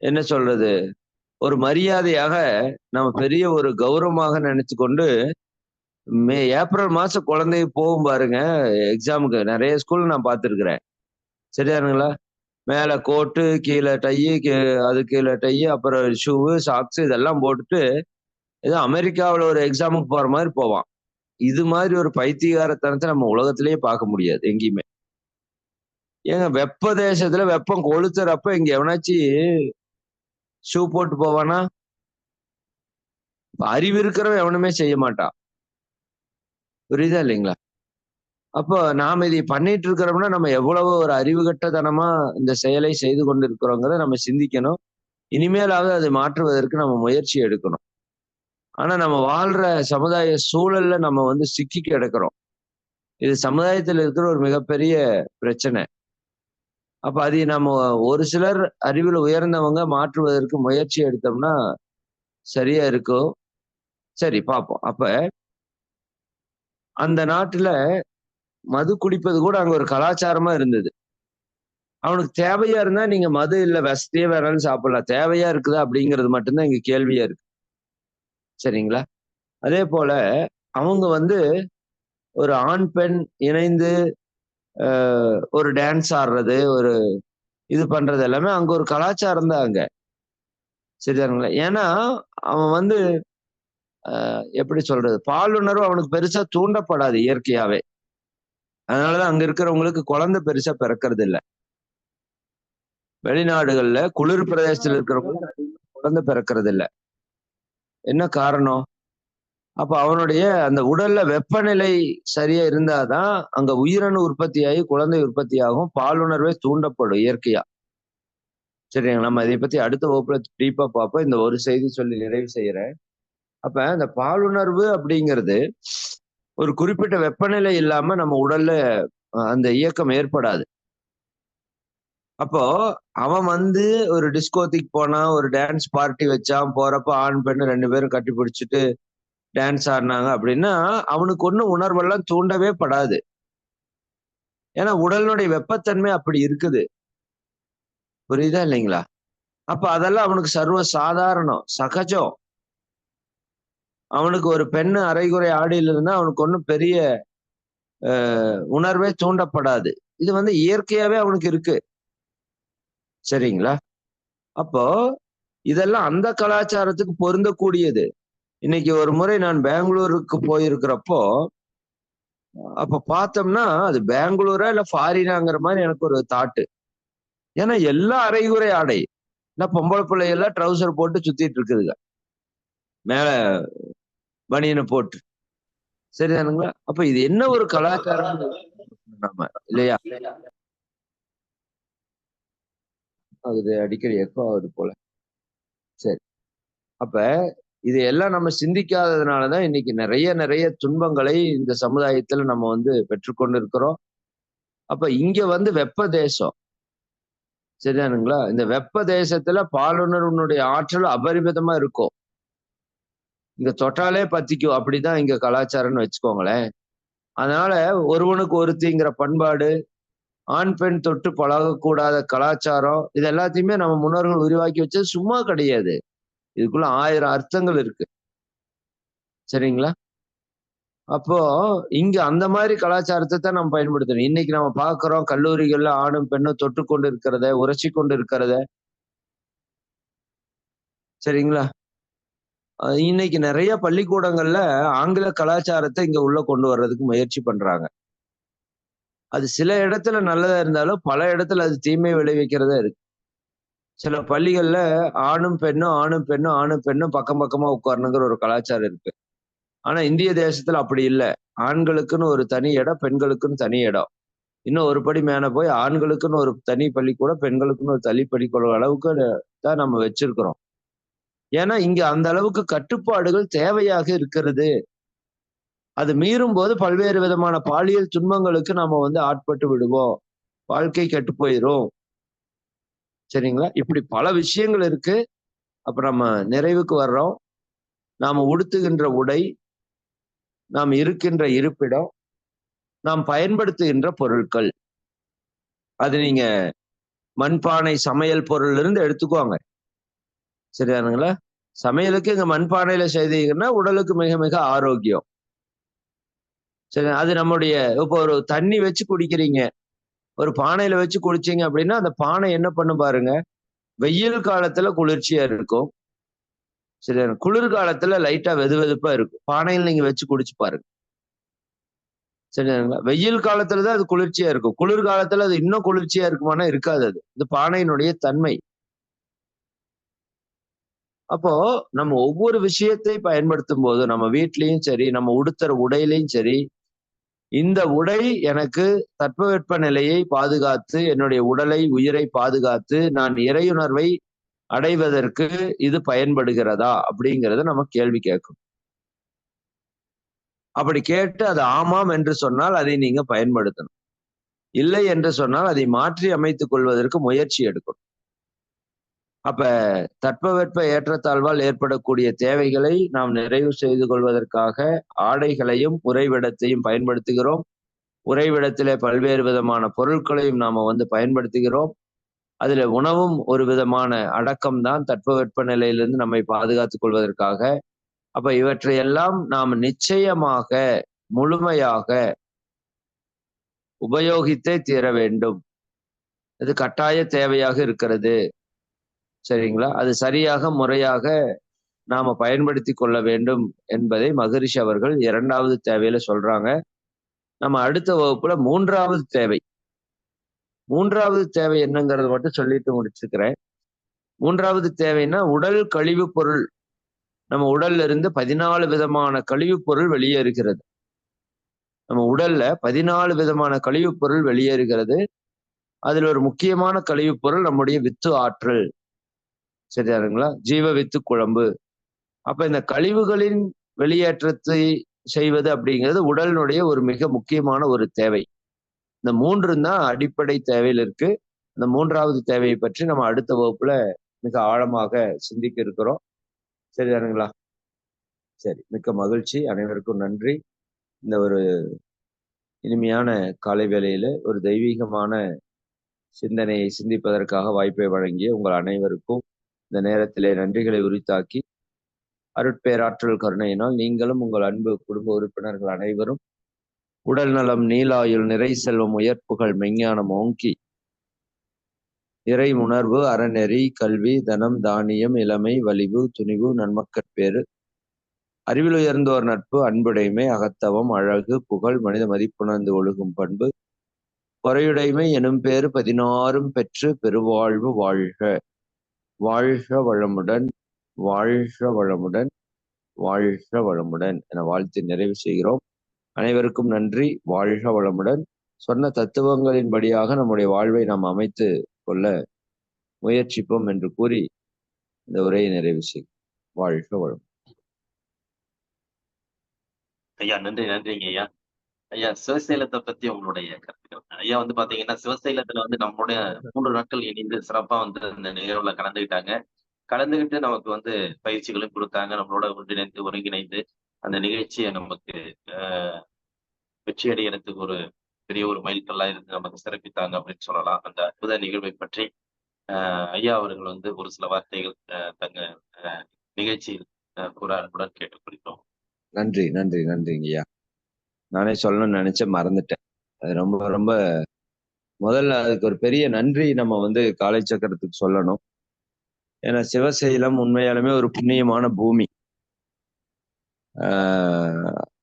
F: என்ன சொல்றது ஒரு மரியாதையாக நம்ம பெரிய ஒரு கௌரவமாக நினைச்சு கொண்டு ஏப்ரல் மாசம் குழந்தை போகும் பாருங்க எக்ஸாமுக்கு. நிறைய ஸ்கூல் நான் பார்த்துருக்கிறேன். சரியானுங்களா? மேல கோட்டு, கீழே டை, அது கீழே டை, அப்புறம் ஷூவு, சாக்ஸ் இதெல்லாம் போட்டுட்டு ஏதோ அமெரிக்காவில் ஒரு எக்ஸாமுக்கு போற மாதிரி போவான். இது மாதிரி ஒரு பைத்தியகாரத்தனத்தை நம்ம உலகத்திலேயே பார்க்க முடியாது எங்கேயுமே. ஏங்க வெப்ப தேசத்துல வெப்பம் கொளுத்துறப்ப இங்க எவனாச்சும் ஷூ போட்டு போவானா? அறிவு இருக்கிறவன் எவனுமே செய்ய மாட்டான். புரியுதா இல்லைங்களா? அப்போ நாம இதை பண்ணிட்டு இருக்கிறோம்னா நம்ம எவ்வளவு ஒரு அறிவுகட்டத்தனமா இந்த செயலை செய்து கொண்டு இருக்கிறோங்கிறத நம்ம சிந்திக்கணும். இனிமேலாவது அதை மாற்றுவதற்கு நம்ம முயற்சி எடுக்கணும். ஆனா நம்ம வாழ்ற சமுதாய சூழல்ல நம்ம வந்து சிக்கி கிடக்கிறோம். இது சமுதாயத்தில் இருக்கிற ஒரு மிகப்பெரிய பிரச்சனை. அப்ப அதை நம்ம ஒரு சிலர் அறிவில் உயர்ந்தவங்க மாற்றுவதற்கு முயற்சி எடுத்தோம்னா சரியா இருக்கும். சரி பார்ப்போம். அப்ப அந்த நாட்டுல மது குடிப்பது கூட அங்க ஒரு கலாச்சாரமா இருந்தது. அவனுக்கு தேவையா இருந்தா நீங்க மது இல்ல விஷத்தையே வேணாலும் சாப்பிடலாம். தேவையா இருக்குதா அப்படிங்கிறது மட்டும்தான் இங்க கேள்வியா இருக்கு. சரிங்களா? அதே போல அவங்க வந்து ஒரு ஆண் பெண் இணைந்து ஒரு டான்ஸ் ஆடுறது, ஒரு இது பண்றது எல்லாமே அங்க ஒரு கலாச்சாரம் தான் அங்க. சரிதானுங்களா? ஏன்னா அவன் வந்து எப்படி சொல்றது பாலுணர்வு அவனுக்கு பெருசா தூண்டப்படாது இயற்கையாவே. அதனாலதான் அங்க இருக்கிறவங்களுக்கு குழந்தை பெருசா பிறக்கிறது இல்ல. வெளிநாடுகள்ல குளிர் பிரதேசத்துல இருக்கிறவங்களுக்கு குழந்தை பிறக்கிறது இல்ல. என்ன காரணம்? அப்ப அவனுடைய அந்த உடல்ல வெப்பநிலை சரியா இருந்தாதான் அங்க உயிரணு உற்பத்தியாகி குழந்தை உற்பத்தி ஆகும், பாலுணர்வே தூண்டப்படும் இயற்கையா. சரிங்க, நம்ம இதை பத்தி அடுத்த வகுப்புல டீப்பா பார்ப்போம். இந்த ஒரு செய்தி சொல்லி நிறைவு செய்யறேன். அப்ப இந்த பாலுணர்வு அப்படிங்கிறது ஒரு குறிப்பிட்ட வெப்பநிலை இல்லாம நம்ம உடல்ல அந்த இயக்கம் ஏற்படாது. அப்போ அவன் வந்து ஒரு டிஸ்கோத்திக்கு போனா, ஒரு டான்ஸ் பார்ட்டி வச்சான், போறப்ப ஆண் பெண்ணு 2 பேரும் கட்டி பிடிச்சிட்டு டான்ஸ் ஆடினாங்க அப்படின்னா அவனுக்கு ஒன்றும் உணர்வெல்லாம் தூண்டவே படாது. ஏன்னா உடலுடைய வெப்பத்தன்மை அப்படி இருக்குது. புரியுதா இல்லைங்களா? அப்ப அதெல்லாம் அவனுக்கு சர்வ சாதாரணம், சகஜம். அவனுக்கு ஒரு பெண்ணு அரைகுறை ஆடையில இருந்தா அவனுக்கு ஒன்றும் பெரிய உணர்வே தூண்டப்படாது. இது வந்து இயற்கையாவே அவனுக்கு இருக்கு. சரிங்களா? அப்போ இதெல்லாம் அந்த கலாச்சாரத்துக்கு பொருந்தக்கூடியது. இன்னைக்கு ஒரு முறை நான் பெங்களூருக்கு போயிருக்கிறப்போ அப்ப பார்த்தோம்னா அது பெங்களூரா இல்ல ஃபாரினாங்கிற மாதிரி எனக்கு ஒரு தாட்டு. ஏன்னா எல்லா அரைகுறை ஆடை, ஏன்னா பொம்பளை பிள்ளைகள்லாம் ட்ரௌசர் போட்டு சுத்திட்டு இருக்குதுங்க மேல பனியனை போட்டு. சரிதானுங்களா? அப்ப இது என்ன ஒரு கலாச்சாரம் நம்ம இல்லையா? அது அடிக்கடி எக்கோ ஆகுது போல. சரி, அப்ப இது எல்லாம் நம்ம சிந்திக்காததுனாலதான் இன்னைக்கு நிறைய நிறைய துன்பங்களை இந்த சமுதாயத்துல நம்ம வந்து பெற்றுக்கொண்டு இருக்கிறோம். அப்ப இங்க வந்து வெப்ப தேசம். சரிதானுங்களா? இந்த வெப்ப தேசத்துல பாலுணர்வினுடைய ஆற்றல் அபரிமிதமா இருக்கும். இங்க தொட்டாலே பத்திக்கும், அப்படிதான் இங்க கலாச்சாரம்னு வச்சுக்கோங்களேன். அதனால ஒருவனுக்கு ஒருத்திங்கிற பண்பாடு, ஆண் பெண் தொட்டு பழகக்கூடாத கலாச்சாரம், இது எல்லாத்தையுமே நம்ம முன்னோர்கள் உருவாக்கி வச்சது சும்மா கிடையாது. இதுக்குள்ள 1000 அர்த்தங்கள் இருக்கு. சரிங்களா? அப்போ இங்க அந்த மாதிரி கலாச்சாரத்தை தான் நம்ம பயன்படுத்தணும். இன்னைக்கு நம்ம பார்க்கிறோம் கல்லூரிகள்ல ஆணும் பெண்ணும் தொட்டு கொண்டு இருக்கிறத, உரசி கொண்டு இருக்கிறத. சரிங்களா? இன்னைக்கு நிறைய பள்ளிக்கூடங்கள்ல ஆங்கில கலாச்சாரத்தை இங்க உள்ள கொண்டு வர்றதுக்கு முயற்சி பண்றாங்க. அது சில இடத்துல நல்லதா இருந்தாலும் பல இடத்துல அது தீமை விளைவிக்கிறதா இருக்கு. சில பள்ளிகள்ல ஆணும் பெண்ணும் ஆணும் பெண்ணும் ஆணும் பெண்ணும் பக்கம் பக்கமா உட்காரணுங்கிற ஒரு கலாச்சாரம் இருக்கு. ஆனா இந்திய தேசத்துல அப்படி இல்லை. ஆண்களுக்குன்னு ஒரு தனி இடம், பெண்களுக்குன்னு தனி இடம். இன்னும் ஒரு படி மேல போய் ஆண்களுக்குன்னு ஒரு தனி பள்ளிக்கூடம், பெண்களுக்குன்னு ஒரு தனி பள்ளிக்கூடம் அளவுக்கு தான் நம்ம வச்சிருக்கிறோம். ஏன்னா இங்க அந்த அளவுக்கு கட்டுப்பாடுகள் தேவையாக இருக்கிறது. அது மீறும் போது பல்வேறு விதமான பாலியல் துன்பங்களுக்கு நாம ஆட்பட்டு விடுவோம். வாழ்க்கை கெட்டு போயிரும். சரிங்களா? இப்படி பல விஷயங்கள் இருக்கு. அப்ப நம்ம நிறைவுக்கு வர்றோம். நாம உடுத்துகின்ற உடை, நாம் இருக்கின்ற இருப்பிடம், நாம் பயன்படுத்துகின்ற பொருட்கள். அது நீங்க மண்பானை சமையல் பொருள்ல இருந்து எடுத்துக்குவாங்க. சரிதானுங்களா? சமையலுக்கு இங்க மண்பானையில செய்தீங்கன்னா உடலுக்கு மிக மிக ஆரோக்கியம். சரி, அது நம்முடைய இப்போ ஒரு தண்ணி வச்சு குடிக்கிறீங்க. ஒரு பானையில வச்சு குடிச்சீங்க அப்படின்னா, அந்த பானை என்ன பண்ணும் பாருங்க. வெயில் காலத்துல குளிர்ச்சியா இருக்கும். சரி, குளிர் காலத்துல லைட்டா வெதுவெதுப்பா இருக்கும். பானையில் நீங்க வச்சு குடிச்சு பாருங்க. சரிங்களா? வெயில் காலத்துல தான் அது குளிர்ச்சியா இருக்கும். குளிர் காலத்துல அது இன்னும் குளிர்ச்சியா இருக்குமானா இருக்காது அது. இது பானையினுடைய தன்மை. அப்போ நம்ம ஒவ்வொரு விஷயத்தை பயன்படுத்தும் போது நம்ம வீட்லயும் சரி, நம்ம உடுத்துற உடையிலையும் சரி, இந்த உடை எனக்கு தட்பவெட்ப நிலையை பாதுகாத்து, என்னுடைய உடலை, உயிரை பாதுகாத்து, நான் இறையுணர்வை அடைவதற்கு இது பயன்படுகிறதா? அப்படிங்கிறத நம்ம கேள்வி கேட்கணும். அப்படி கேட்டு அது ஆமாம் என்று சொன்னால் அதை நீங்க பயன்படுத்தணும். இல்லை என்று சொன்னால் அதை மாற்றி அமைத்துக் கொள்வதற்கு முயற்சி எடுக்கணும். அப்ப தட்பவெட்ப ஏற்றத்தாழ்வால் ஏற்படக்கூடிய தேவைகளை நாம் நிறைவு செய்து கொள்வதற்காக ஆடைகளையும் உறைவிடத்தையும் பயன்படுத்துகிறோம். உறைவிடத்திலே பல்வேறு விதமான பொருட்களையும் நாம பயன்படுத்துகிறோம். அதுல உணவும் ஒரு விதமான அடக்கம் தான் தட்பவெட்ப நிலையிலிருந்து நம்மை பாதுகாத்துக் கொள்வதற்காக. அப்ப இவற்றையெல்லாம் நாம் நிச்சயமாக முழுமையாக உபயோகித்தே தீர வேண்டும். இது கட்டாய தேவையாக இருக்கிறது. சரிங்களா? அது சரியாக முறையாக நாம பயன்படுத்தி கொள்ள வேண்டும் என்பதை மகரிஷி அவர்கள் 2வது தேவையில சொல்றாங்க. நம்ம அடுத்த வகுப்புல 3வது தேவை. 3வது தேவை என்னங்கிறத மட்டும் சொல்லிட்டு முடிச்சுக்கிறேன். 3வது தேவைன்னா உடல் கழிவுப் பொருள். நம்ம உடல்ல இருந்து 14 விதமான கழிவுப் பொருள் வெளியேறுகிறது. நம்ம உடல்ல 14 விதமான கழிவுப் பொருள் வெளியேறுகிறது. அதுல ஒரு முக்கியமான கழிவுப் பொருள் நம்முடைய வித்து ஆற்றல். சரியானுங்களா? ஜீவ வித்து குழம்பு. அப்ப இந்த கழிவுகளின் வெளியேற்றத்தை செய்வது அப்படிங்கிறது உடலினுடைய ஒரு மிக முக்கியமான ஒரு தேவை. இந்த 3 தான் அடிப்படை தேவையில் இருக்கு. இந்த 3வது தேவையை பற்றி நம்ம அடுத்த வகுப்புல மிக ஆழமாக சிந்திக்க இருக்கிறோம். சரிதானுங்களா? சரி, மிக்க மகிழ்ச்சி. அனைவருக்கும் நன்றி. இந்த ஒரு இனிமையான காலை வேளையில ஒரு தெய்வீகமான சிந்தனையை சிந்திப்பதற்காக வாய்ப்பை வழங்கிய உங்கள் அனைவருக்கும் இந்த நேரத்திலே நன்றிகளை உரித்தாக்கி, அருட்பேராற்றல் கருணையினால் நீங்களும் உங்கள் அன்பு குடும்ப உறுப்பினர்கள் அனைவரும் உடல் நலம், நீலாயுள், நிறை செல்வம், உயர்ப்புகள், மெஞ்ஞானம் ஓங்கி இறை உணர்வு, அறநெறி, கல்வி, தனம், தானியம், இளமை, வலிவு, துணிவு, நன்மக்கட்பேறு, அறிவில் உயர்ந்தோர் நட்பு, அன்புடைமை, அகத்தவம், அழகு, புகழ், மனித மதிப்புணர்ந்து ஒழுகும் பண்பு, பொறையுடைமை எனும் பேறு 16ம் பெற்று பெருவாழ்வு வாழ்க. வாழ்க வளமுடன், வாழ்க வளமுடன், வாழ்க வளமுடன் என வாழ்த்து நிறைவு செய்கிறோம். அனைவருக்கும் நன்றி. வாழ்க வளமுடன். சொன்ன தத்துவங்களின்படியாக நம்முடைய வாழ்வை நாம் அமைத்து கொள்ள முயற்சிப்போம் என்று கூறி இந்த உரையை நிறைவு செய்யும். வாழ்க வளம்.
A: ஐயா நன்றிங்க ஐயா. ஐயா, சிவசைலத்தை பத்தி உங்களுடைய கருத்துக்கள். ஐயா பாத்தீங்கன்னா சிவசைலத்துல நம்முடைய 3 நாட்கள் இணைந்து சிறப்பா இந்த நிகழ்வுல கலந்துக்கிட்டாங்க. கலந்துகிட்டு நமக்கு பயிற்சிகளும் கொடுத்தாங்க. நம்மளோட ஒருங்கிணைந்து அந்த நிகழ்ச்சியை நமக்கு வெற்றி அடைகிறதுக்கு ஒரு பெரிய ஒரு மைல்கல்லா இருந்து நமக்கு சிறப்பித்தாங்க அப்படின்னு சொல்லலாம். அந்த அற்புத நிகழ்வை பற்றி ஐயா அவர்கள் ஒரு சில வார்த்தைகள் தங்க நிகழ்ச்சியில் கூற அன்புடன் கேட்டுக்கொள்கிறோம்.
F: நன்றி நன்றி நன்றிங்க ஐயா. நானே சொல்லணும்னு நினைச்சேன், மறந்துட்டேன். அது ரொம்ப ரொம்ப முதல்ல அதுக்கு ஒரு பெரிய நன்றி நம்ம காலை சக்கரத்துக்கு சொல்லணும். ஏன்னா சிவசைலம் உண்மையாலுமே ஒரு புண்ணியமான பூமி.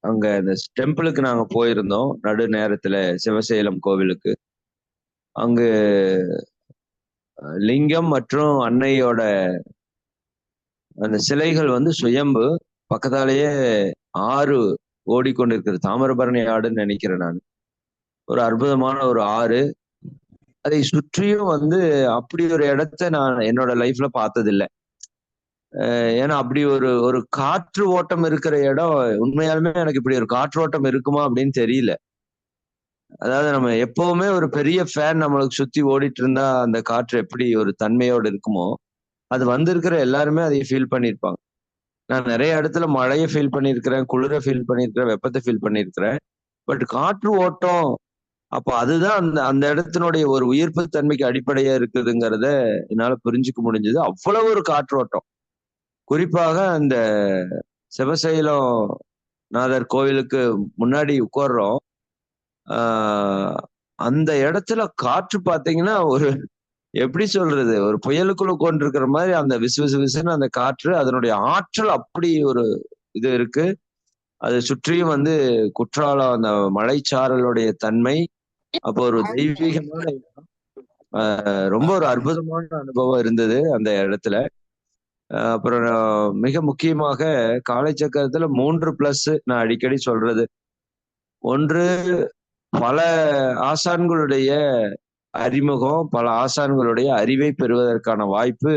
F: அங்க இந்த டெம்பிளுக்கு நாங்க போயிருந்தோம் நடு நேரத்துல, சிவசைலம் கோவிலுக்கு. அங்கு லிங்கம் மற்றும் அன்னையோட அந்த சிலைகள் சுயம்பு. பக்கத்தாலேயே ஆறு ஓடிக்கொண்டிருக்கிறது. தாமிரபரணி ஆடுன்னு நினைக்கிறேன் நான். ஒரு அற்புதமான ஒரு ஆறு. அதை சுற்றியும் வந்து அப்படி ஒரு இடத்த நான் என்னோட லைஃப்ல பார்த்ததில்ல. ஏன்னா அப்படி ஒரு ஒரு காற்று ஓட்டம் இருக்கிற இடம் உண்மையாலுமே எனக்கு இப்படி ஒரு காற்று ஓட்டம் இருக்குமா அப்படின்னு தெரியல. அதாவது நம்ம எப்பவுமே ஒரு பெரிய ஃபேன் நம்மளுக்கு சுத்தி ஓடிட்டு இருந்தா அந்த காற்று எப்படி ஒரு தன்மையோடு இருக்குமோ, அது வந்திருக்கிற எல்லாருமே அதை ஃபீல் பண்ணியிருப்பாங்க. நான் நிறைய இடத்துல மழைய ஃபீல் பண்ணியிருக்கிறேன், குளிர ஃபீல் பண்ணியிருக்கிறேன், வெப்பத்த ஃபீல் பண்ணியிருக்கிறேன். பட் காற்று ஓட்டம் அப்ப அதுதான் அந்த அந்த இடத்தினுடைய ஒரு உயிர்ப்பு தன்மைக்கு அடிப்படையா இருக்குதுங்கிறத என்னால புரிஞ்சுக்க முடிஞ்சது. அவ்வளவு ஒரு காற்றோட்டம். குறிப்பாக அந்த சிவசைலம் நாதர் கோவிலுக்கு முன்னாடி உட்கார்றோம். அந்த இடத்துல காற்று பார்த்தீங்கன்னா, ஒரு எப்படி சொல்றது? ஒரு புயலுக்குள்ள உட்கார்ந்திருக்கிற மாதிரி அந்த விசு விசு விசுன்னு அந்த காற்று, அதனுடைய ஆற்றல் அப்படி ஒரு இது இருக்கு. அது சுற்றியும் வந்து குற்றாலம் அந்த மலைச்சாரலுடைய தன்மை, அப்போ ஒரு தெய்வீகமான ரொம்ப ஒரு அற்புதமான அனுபவம் இருந்தது அந்த இடத்துல. அப்புறம் மிக முக்கியமாக காலைச்சக்கரத்துல 3+ நான் அடிக்கடி சொல்றது. 1 பல ஆசான்களுடைய அறிமுகம், பல ஆசான்களுடைய அறிவை பெறுவதற்கான வாய்ப்பு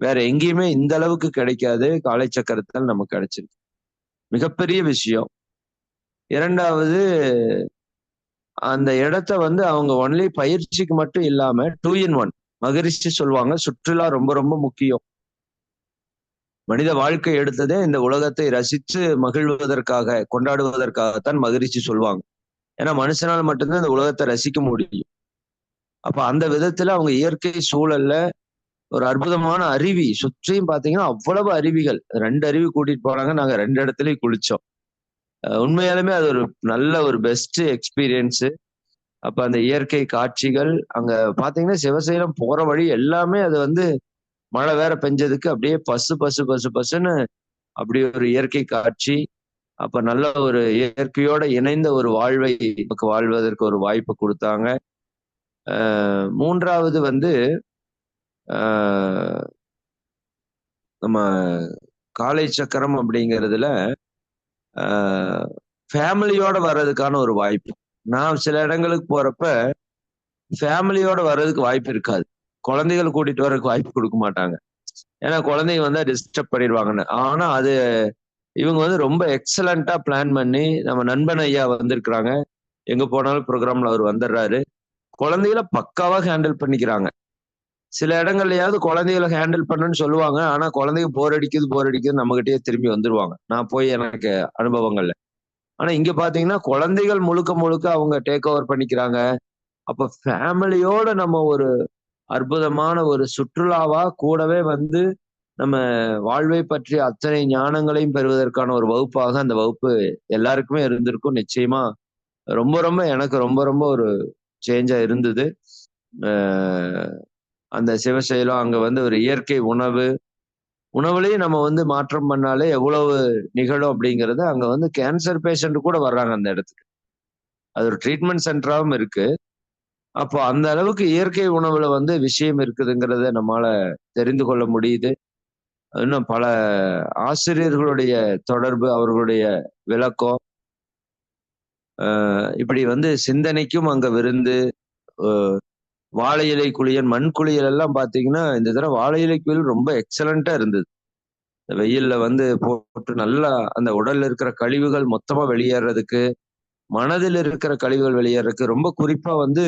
F: வேற எங்கேயுமே இந்த அளவுக்கு கிடைக்காது. காலைச்சக்கரத்தில் நமக்கு கிடைச்சிருக்கு. மிகப்பெரிய விஷயம். 2வது அந்த இடத்த வந்து அவங்க ஒன்லி பயிற்சிக்கு மட்டும் இல்லாம 2 in 1 மகரிஷி சொல்லுவாங்க, சுற்றுலா ரொம்ப ரொம்ப முக்கியம். மனித வாழ்க்கை எடுத்ததே இந்த உலகத்தை ரசித்து மகிழ்வதற்காக, கொண்டாடுவதற்காகத்தான் மகரிஷி சொல்லுவாங்க. ஏன்னா மனுஷனால மட்டும்தான் இந்த உலகத்தை ரசிக்க முடியும். அப்ப அந்த விதத்துல அவங்க இயற்கை சூழல்ல ஒரு அற்புதமான அருவி சுற்றியும் பாத்தீங்கன்னா அவ்வளவு அருவிகள். 2 அருவி கூட்டிட்டு போனாங்க. நாங்க 2 இடத்துலயும் குளிச்சோம். உண்மையாலுமே அது ஒரு நல்ல ஒரு பெஸ்ட் எக்ஸ்பீரியன்ஸ். அப்ப அந்த இயற்கை காட்சிகள் அங்க பாத்தீங்கன்னா சிவசைலம் போற வழி எல்லாமே அது வந்து மழை வேற பெஞ்சதுக்கு அப்படியே பசு பசு பசு பசுன்னு அப்படி ஒரு இயற்கை காட்சி. அப்ப நல்ல ஒரு இயற்கையோட இணைந்த ஒரு வாழ்வை நமக்கு வாழ்வதற்கு ஒரு வாய்ப்பு கொடுத்தாங்க. 3வது வந்து நம்ம காலை சக்கரம் அப்படிங்கிறதுல ஃபேமிலியோட வர்றதுக்கான ஒரு வாய்ப்பு. நான் சில இடங்களுக்கு போறப்ப ஃபேமிலியோட வர்றதுக்கு வாய்ப்பு இருக்காது. குழந்தைகள் கூட்டிட்டு வர்றதுக்கு வாய்ப்பு கொடுக்க மாட்டாங்க. ஏன்னா குழந்தைங்க வந்தா டிஸ்டர்ப் பண்ணிடுவாங்கன்னு. ஆனா அது இவங்க வந்து ரொம்ப எக்ஸலண்டா பிளான் பண்ணி, நம்ம நண்பன் ஐயா வந்திருக்கிறாங்க. எங்க போனாலும் ப்ரோக்ராம்ல அவர் வந்துடுறாரு. குழந்தைகளை பக்காவா ஹேண்டில் பண்ணிக்கிறாங்க. சில இடங்கள்லயாவது குழந்தைகளை ஹேண்டில் பண்ணுன்னு சொல்லுவாங்க. ஆனா குழந்தைங்க போர் அடிக்குது நம்மகிட்டயே திரும்பி வந்துருவாங்க. நான் போய் எனக்கு அனுபவங்கள்ல. ஆனா இங்க பாத்தீங்கன்னா குழந்தைகள் முழுக்க முழுக்க அவங்க டேக் ஓவர் பண்ணிக்கிறாங்க. அப்ப ஃபேமிலியோட நம்ம ஒரு அற்புதமான ஒரு சுற்றுலாவா கூடவே வந்து நம்ம வாழ்வை பற்றிய அத்தனை ஞானங்களையும் பெறுவதற்கான ஒரு வகுப்பாக அந்த வகுப்பு எல்லாருக்குமே இருந்திருக்கும். நிச்சயமா ரொம்ப ரொம்ப எனக்கு ரொம்ப ரொம்ப ஒரு சேஞ்சா இருந்தது. அந்த சிவசைலம் அங்க வந்து ஒரு இயற்கை உணவுலயும் நம்ம வந்து மாற்றம் பண்ணாலே எவ்வளவு நிகழும் அப்படிங்கிறது அங்க வந்து கேன்சர் பேஷண்ட் கூட வர்றாங்க அந்த இடத்துக்கு. அது ஒரு ட்ரீட்மெண்ட் சென்டராகவும் இருக்கு. அப்போ அந்த அளவுக்கு இயற்கை உணவுல வந்து விஷயம் இருக்குதுங்கிறத நம்மால தெரிந்து கொள்ள முடியுது. இன்னும் பல ஆசிரியர்களுடைய தொடர்பு, அவர்களுடைய விளக்கம், இப்படி வந்து சிந்தனைக்கும் அங்க விருந்து. வாழை இலை குளியல், மண் குளியல் எல்லாம் பாத்தீங்கன்னா இந்த தடவை வாழை இலை குளியல் ரொம்ப எக்ஸலண்டா இருந்தது. வெயில்ல வந்து போட்டு நல்லா அந்த உடல்ல இருக்கிற கழிவுகள் மொத்தமா வெளியேறதுக்கு, மனதில் இருக்கிற கழிவுகள் வெளியேறதுக்கு ரொம்ப குறிப்பா வந்து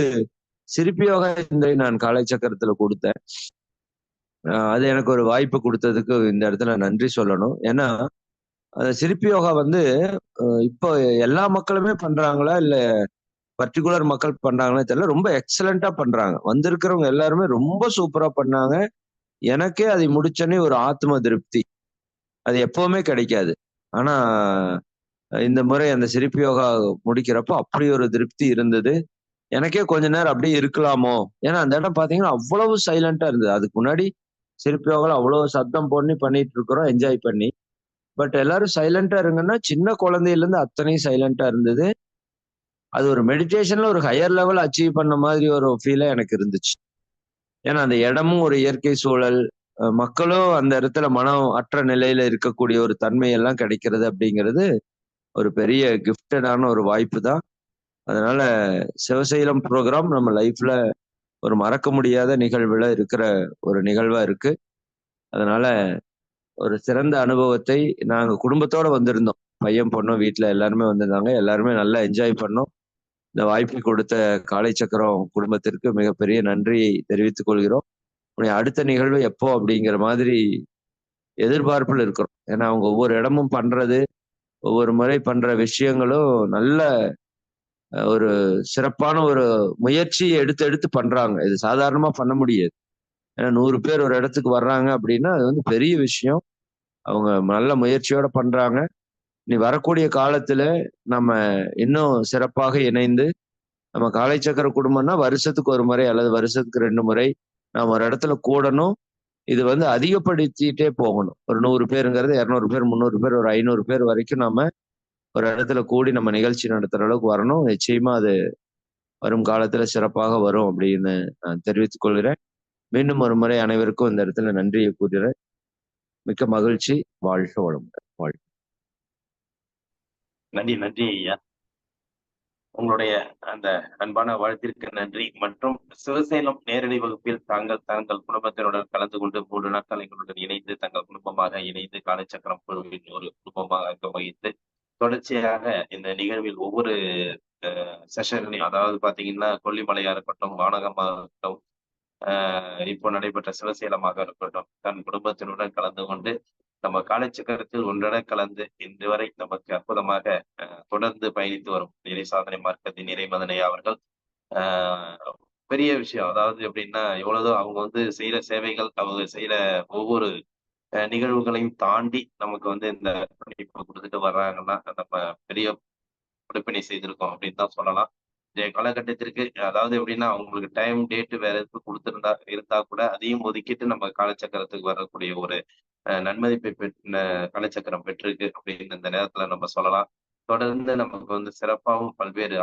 F: சிற்பி யோகா சிந்தனை நான் காலை சக்கரத்துல கொடுத்தேன். அது எனக்கு ஒரு வாய்ப்பு கொடுத்ததுக்கு இந்த இடத்துல நன்றி சொல்லணும். ஏன்னா அந்த சிற்பி யோகா வந்து இப்போ எல்லா மக்களுமே பண்றாங்களா இல்ல பர்டிகுலர் மக்கள் பண்றாங்களே தெரியல. ரொம்ப எக்ஸலண்டா பண்றாங்க. வந்திருக்கிறவங்க எல்லாருமே ரொம்ப சூப்பரா பண்ணாங்க. எனக்கே அதை முடிச்சோன்னே ஒரு ஆத்ம திருப்தி. அது எப்பவுமே கிடைக்காது. ஆனா இந்த முறை அந்த சிற்பி யோகா முடிக்கிறப்போ அப்படி ஒரு திருப்தி இருந்தது. எனக்கே கொஞ்ச நேரம் அப்படியே இருக்கலாமோ? ஏன்னா அந்த இடம் பாத்தீங்கன்னா அவ்வளவு சைலண்டா இருந்தது. அதுக்கு முன்னாடி சிற்பி யோகால அவ்வளவு சத்தம் பண்ணி பண்ணிட்டு இருக்கிறோம் என்ஜாய் பண்ணி. பட் எல்லாரும் சைலண்டா இருங்கன்னா சின்ன குழந்தையில இருந்து அத்தனையும் சைலண்டா இருந்தது. அது ஒரு மெடிடேஷன்ல ஒரு ஹையர் லெவல் அச்சீவ் பண்ண மாதிரி ஒரு ஃபீலா எனக்கு இருந்துச்சு. ஏன்னா அந்த இடமும் ஒரு இயற்கை சூழல், மக்களும் அந்த இடத்துல மனம் அற்ற நிலையில இருக்கக்கூடிய ஒரு தன்மை எல்லாம் கிடைக்கிறது அப்படிங்கிறது ஒரு பெரிய கிஃப்டடான ஒரு வாய்ப்பு தான். அதனால சிவசைலம் ப்ரோக்ராம் நம்ம லைஃப்ல ஒரு மறக்க முடியாத நிகழ்வுல இருக்கிற ஒரு நிகழ்வா இருக்கு. அதனால ஒரு சிறந்த அனுபவத்தை நாங்க குடும்பத்தோட வந்திருந்தோம். பையன் பொண்ணும் வீட்டுல எல்லாருமே வந்திருந்தாங்க. எல்லாருமே நல்லா என்ஜாய் பண்ணோம். இந்த வாய்ப்பு கொடுத்த காலை சக்கரம் குடும்பத்திற்கு மிகப்பெரிய நன்றியை தெரிவித்துக் கொள்கிறோம். அடுத்த நிகழ்வு எப்போ அப்படிங்கிற மாதிரி எதிர்பார்ப்புல இருக்கிறோம். ஏன்னா அவங்க ஒவ்வொரு இடமும் பண்றது, ஒவ்வொரு முறை பண்ற விஷயங்களும் நல்ல ஒரு சிறப்பான ஒரு முயற்சியை எடுத்து எடுத்து பண்றாங்க. இது சாதாரணமா பண்ண முடியாது. ஏன்னா 100 பேர் ஒரு இடத்துக்கு வர்றாங்க அப்படின்னா அது வந்து பெரிய விஷயம். அவங்க நல்ல முயற்சியோட பண்றாங்க. இனி வரக்கூடிய காலத்துல நம்ம இன்னும் சிறப்பாக இணைந்து நம்ம காலை சக்கர குடும்பம்னா வருஷத்துக்கு ஒரு முறை அல்லது வருஷத்துக்கு 2 முறை நாம ஒரு இடத்துல கூடணும். இது வந்து அதிகப்படுத்திட்டே போகணும். ஒரு 100 பேருங்கிறது 200 பேர், 300 பேர், ஒரு 500 பேர் வரைக்கும் நாம ஒரு இடத்துல கூடி நம்ம நிகழ்ச்சி நடத்துற அளவுக்கு வரணும். நிச்சயமா அது வரும் காலத்துல சிறப்பாக வரும் அப்படின்னு நான் தெரிவித்துக் கொள்கிறேன். மீண்டும் ஒரு முறை அனைவருக்கும் இந்த இடத்துல நன்றியை கூறுகிறேன். மிக்க மகிழ்ச்சி. வாழ்க வளமுடன். வாழ்க.
A: நன்றி நன்றி ஐயா. உங்களுடைய அந்த அன்பான வாழ்த்திற்கு நன்றி. மற்றும் சிவசேலம் நேரடி வகுப்பில் தங்கள் குடும்பத்தினுடன் கலந்து கொண்டு 3 நாட்கள் எங்களுடன் இணைந்து தங்கள் குடும்பமாக இணைந்து காலச்சக்கரம் குழுவின் ஒரு குடும்பமாக வகித்து தொடர்ச்சியாக இந்த நிகழ்வில் ஒவ்வொரு செஷன்லையும், அதாவது பாத்தீங்கன்னா கொல்லிமலையா இருக்கட்டும், வானகமாக இருக்கட்டும், இப்போ நடைபெற்ற சிவசேலமாக இருக்கட்டும், தன் குடும்பத்தினுடன் கலந்து கொண்டு நம்ம காலச்சக்கரத்தில் ஒன்றென கலந்து இன்று வரை நமக்கு அற்புதமாக தொடர்ந்து பயணித்து வரும் இறை சாதனை மார்க்கத்தின் இறைமதனை அவர்கள் பெரிய விஷயம். அதாவது எப்படின்னா எவ்வளவுதான் அவங்க வந்து செய்யற சேவைகள், அவங்க செய்யற ஒவ்வொரு நிகழ்வுகளையும் தாண்டி நமக்கு வந்து இந்த படிப்பு கொடுத்துட்டு வர்றாங்கன்னா நம்ம பெரிய கொடுப்பினை செய்திருக்கோம் அப்படின்னு தான் சொல்லலாம். இந்த காலகட்டத்திற்கு அதாவது எப்படின்னா அவங்களுக்கு டைம் டேட் வேற எதுக்கு இருந்தா கூட அதையும் ஒதுக்கிட்டு நம்ம காலச்சக்கரத்துக்கு வரக்கூடிய ஒரு நன்மதிப்பை காலச்சக்கரம் பெற்றிருக்கு அப்படின்னு இந்த நேரத்துல நம்ம சொல்லலாம். தொடர்ந்து நமக்கு வந்து சிறப்பாகவும் பல்வேறு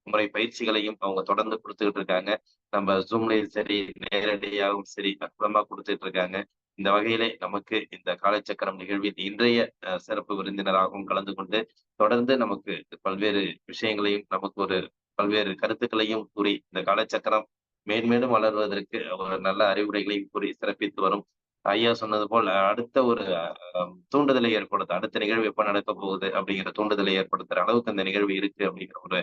A: முறை பயிற்சிகளையும் அவங்க தொடர்ந்து கொடுத்துக்கிட்டு இருக்காங்க. நம்ம ஜூம்லயும் சரி, நேரடியாகவும் சரி அற்புதமா கொடுத்துட்டு இருக்காங்க. இந்த வகையிலே நமக்கு இந்த காலச்சக்கரம் நிகழ்வில் இன்றைய சிறப்பு விருந்தினராகவும் கலந்து கொண்டு தொடர்ந்து நமக்கு பல்வேறு விஷயங்களையும் நமக்கு ஒரு பல்வேறு கருத்துக்களையும் கூறி இந்த காலச்சக்கரம் மேன்மேலும் வளர்வதற்கு ஒரு நல்ல அறிவுரைகளையும் கூறி சிறப்பித்து வரும் ஐயா சொன்னது போல் அடுத்த ஒரு தூண்டுதலை ஏற்படுத்த, அடுத்த நிகழ்வு எப்ப நடக்க போகுது அப்படிங்கிற தூண்டுதலை ஏற்படுத்துற அளவுக்கு அந்த நிகழ்வு இருக்கு அப்படிங்கிற ஒரு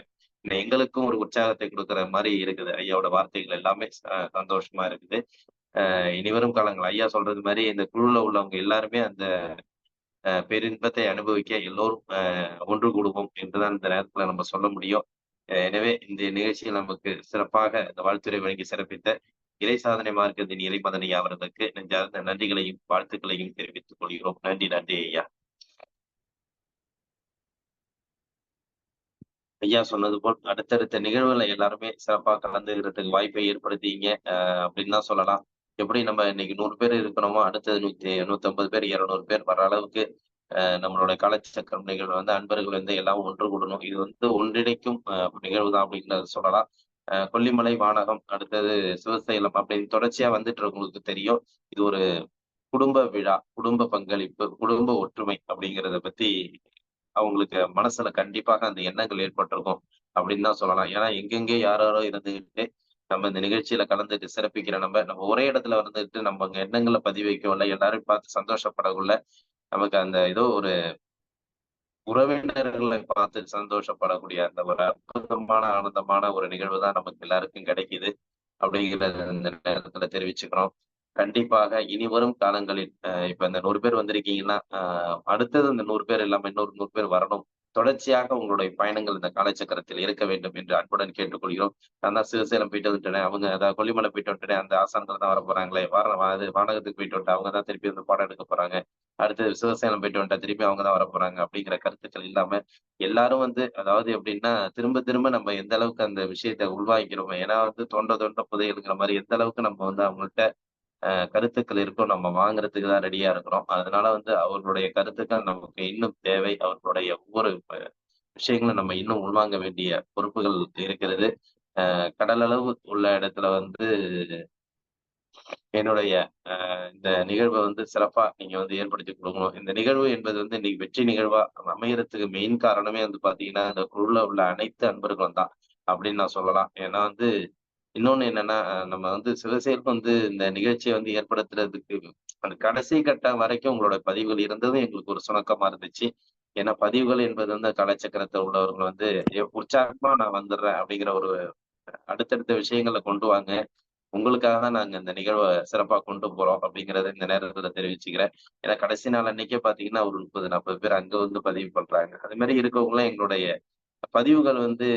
A: எங்களுக்கும் ஒரு உற்சாகத்தை கொடுக்குற மாதிரி இருக்குது. ஐயாவோட வார்த்தைகள் எல்லாமே சந்தோஷமா இருக்குது. இனிவரும் காலங்கள் ஐயா சொல்றது மாதிரி இந்த குழுல உள்ளவங்க எல்லாருமே அந்த பேரின்பத்தை அனுபவிக்க எல்லோரும் ஒன்று கூடுவோம் என்றுதான் இந்த நேரத்துல நம்ம சொல்ல முடியும். எனவே இந்த நிகழ்ச்சியில் நமக்கு சிறப்பாக இந்த வாழ்த்துறை வழங்கி சிறப்பித்த இறை சாதனை மார்க்கத்தின் இறைமதனை அவர்களுக்கு நெஞ்சார்ந்த நன்றிகளையும் வாழ்த்துக்களையும் தெரிவித்துக் கொள்கிறோம். நன்றி நன்றி ஐயா. ஐயா சொன்னது போல் அடுத்தடுத்த நிகழ்வுகளை எல்லாருமே சிறப்பாக கலந்துக்கிறதுக்கு வாய்ப்பை ஏற்படுத்திங்க அப்படின்னு தான் சொல்லலாம். எப்படி நம்ம இன்னைக்கு 100 பேர் இருக்கணுமோ அடுத்தது 150 பேர் 200 பேர் வர அளவுக்கு நம்மளோட காலச்சக்கரம் நிகழ்வு வந்து அன்பர்கள் வந்து எல்லாம் ஒன்று கூடணும். இது வந்து ஒன்றிணைக்கும் நிகழ்வு தான் அப்படிங்கிறத சொல்லலாம். கொல்லிமலை வானகம், அடுத்தது சிவசைலம் அப்படின்னு தொடர்ச்சியா வந்துட்டு இருக்கவங்களுக்கு தெரியும். இது ஒரு குடும்ப விழா, குடும்ப பங்களிப்பு, குடும்ப ஒற்றுமை அப்படிங்கிறத பத்தி அவங்களுக்கு மனசுல கண்டிப்பாக அந்த எண்ணங்கள் ஏற்பட்டிருக்கும் அப்படின்னு தான் சொல்லலாம். ஏன்னா எங்கெங்கே யாரோ இருந்துகிட்டு நம்ம இந்த நிகழ்ச்சியில கலந்துட்டு சிறப்பிக்கிற நம்ம ஒரே இடத்துல வந்துட்டு நம்ம அங்க எண்ணங்களை பதிவைக்கல, எல்லாரும் பார்த்து சந்தோஷப்படக்குள்ள நமக்கு அந்த ஏதோ ஒரு உறவினர்களை பார்த்து சந்தோஷப்படக்கூடிய அந்த ஒரு அற்புதமான ஆனந்தமான ஒரு நிகழ்வு தான் நமக்கு எல்லாருக்கும் கிடைக்குது அப்படிங்கிறத இந்த நேரத்துல தெரிவிச்சுக்கிறோம். கண்டிப்பாக இனி வரும் காலங்களில் இப்ப இந்த 100 பேர் வந்திருக்கீங்கன்னா அடுத்தது இந்த 100 பேர் இல்லாம இன்னொரு 100 பேர் வரணும். தொடர்ச்சியாக உங்களுடைய பயணங்கள் இந்த காலச்சக்கரத்தில் இருக்க வேண்டும் என்று அன்புடன் கேட்டுக்கொள்கிறோம். நான் தான் சிவசேலம் போயிட்டு வந்துட்டேன், அவங்க அதாவது கொல்லிமலை போயிட்டு வந்துட்டேன், அந்த ஆசான்கள் தான் வர போறாங்களே, வானகத்துக்கு போயிட்டு வந்துட்டு அவங்க தான் திருப்பி வந்து பாடம் எடுக்க போறாங்க, அடுத்து சிவசேலம் போயிட்டு வந்துட்டா திருப்பி அவங்க தான் வர போறாங்க அப்படிங்கிற கருத்துக்கள் இல்லாம எல்லாரும் வந்து அதாவது எப்படின்னா திரும்ப திரும்ப நம்ம எந்த அளவுக்கு அந்த விஷயத்தை உள்வாங்கிக்கிறோமோ, ஏன்னா வந்து தொண்ட புதையலுங்கிற மாதிரி எந்த அளவுக்கு நம்ம வந்து அவங்கள்ட்ட கருத்துக்கள் இருக்கும் நம்ம வாங்குறதுக்கு தான் ரெடியா இருக்கிறோம். அதனால வந்து அவர்களுடைய கருத்துக்கள் நமக்கு இன்னும் தேவை. அவர்களுடைய ஒவ்வொரு விஷயங்களும் நம்ம இன்னும் உள்வாங்க வேண்டிய பொறுப்புகள் இருக்கிறது. கடல் அளவு உள்ள இடத்துல வந்து என்னுடைய இந்த நிகழ்வை வந்து சிறப்பா நீங்க வந்து ஏற்படுத்தி கொடுக்கணும். இந்த நிகழ்வு என்பது வந்து இன்னைக்கு வெற்றி நிகழ்வா அமையறதுக்கு மெயின் காரணமே வந்து பாத்தீங்கன்னா, இந்த குழுல உள்ள அனைத்து அன்பர்களும் தான் அப்படின்னு நான் சொல்லலாம். ஏன்னா வந்து இன்னொன்னு என்னன்னா, நம்ம வந்து சிவசேருக்கு வந்து இந்த நிகழ்ச்சிய வந்து ஏற்படுத்துறதுக்கு அந்த கடைசி கட்டம் வரைக்கும் உங்களோட பதிவுகள் இருந்ததும் எங்களுக்கு ஒரு சுணக்கமா இருந்துச்சு. ஏன்னா பதிவுகள் என்பது வந்து காலச்சக்கரத்துல உள்ளவர்கள் வந்து உற்சாகமா நான் வந்துடுறேன் அப்படிங்கிற ஒரு அடுத்தடுத்த விஷயங்கள கொண்டு வாங்க. உங்களுக்காக தான் நாங்க இந்த நிகழ்வ சிறப்பா கொண்டு போறோம் அப்படிங்கிறத இந்த நேரத்துல தெரிவிச்சுக்கிறேன். ஏன்னா கடைசி நாள் அன்னைக்கே பார்த்தீங்கன்னா, ஒரு 30, 40 பேர் அங்க வந்து பதிவு பண்றாங்க. அது மாரி இருக்கவங்கலாம் எங்களுடைய பதிவுகள் வந்து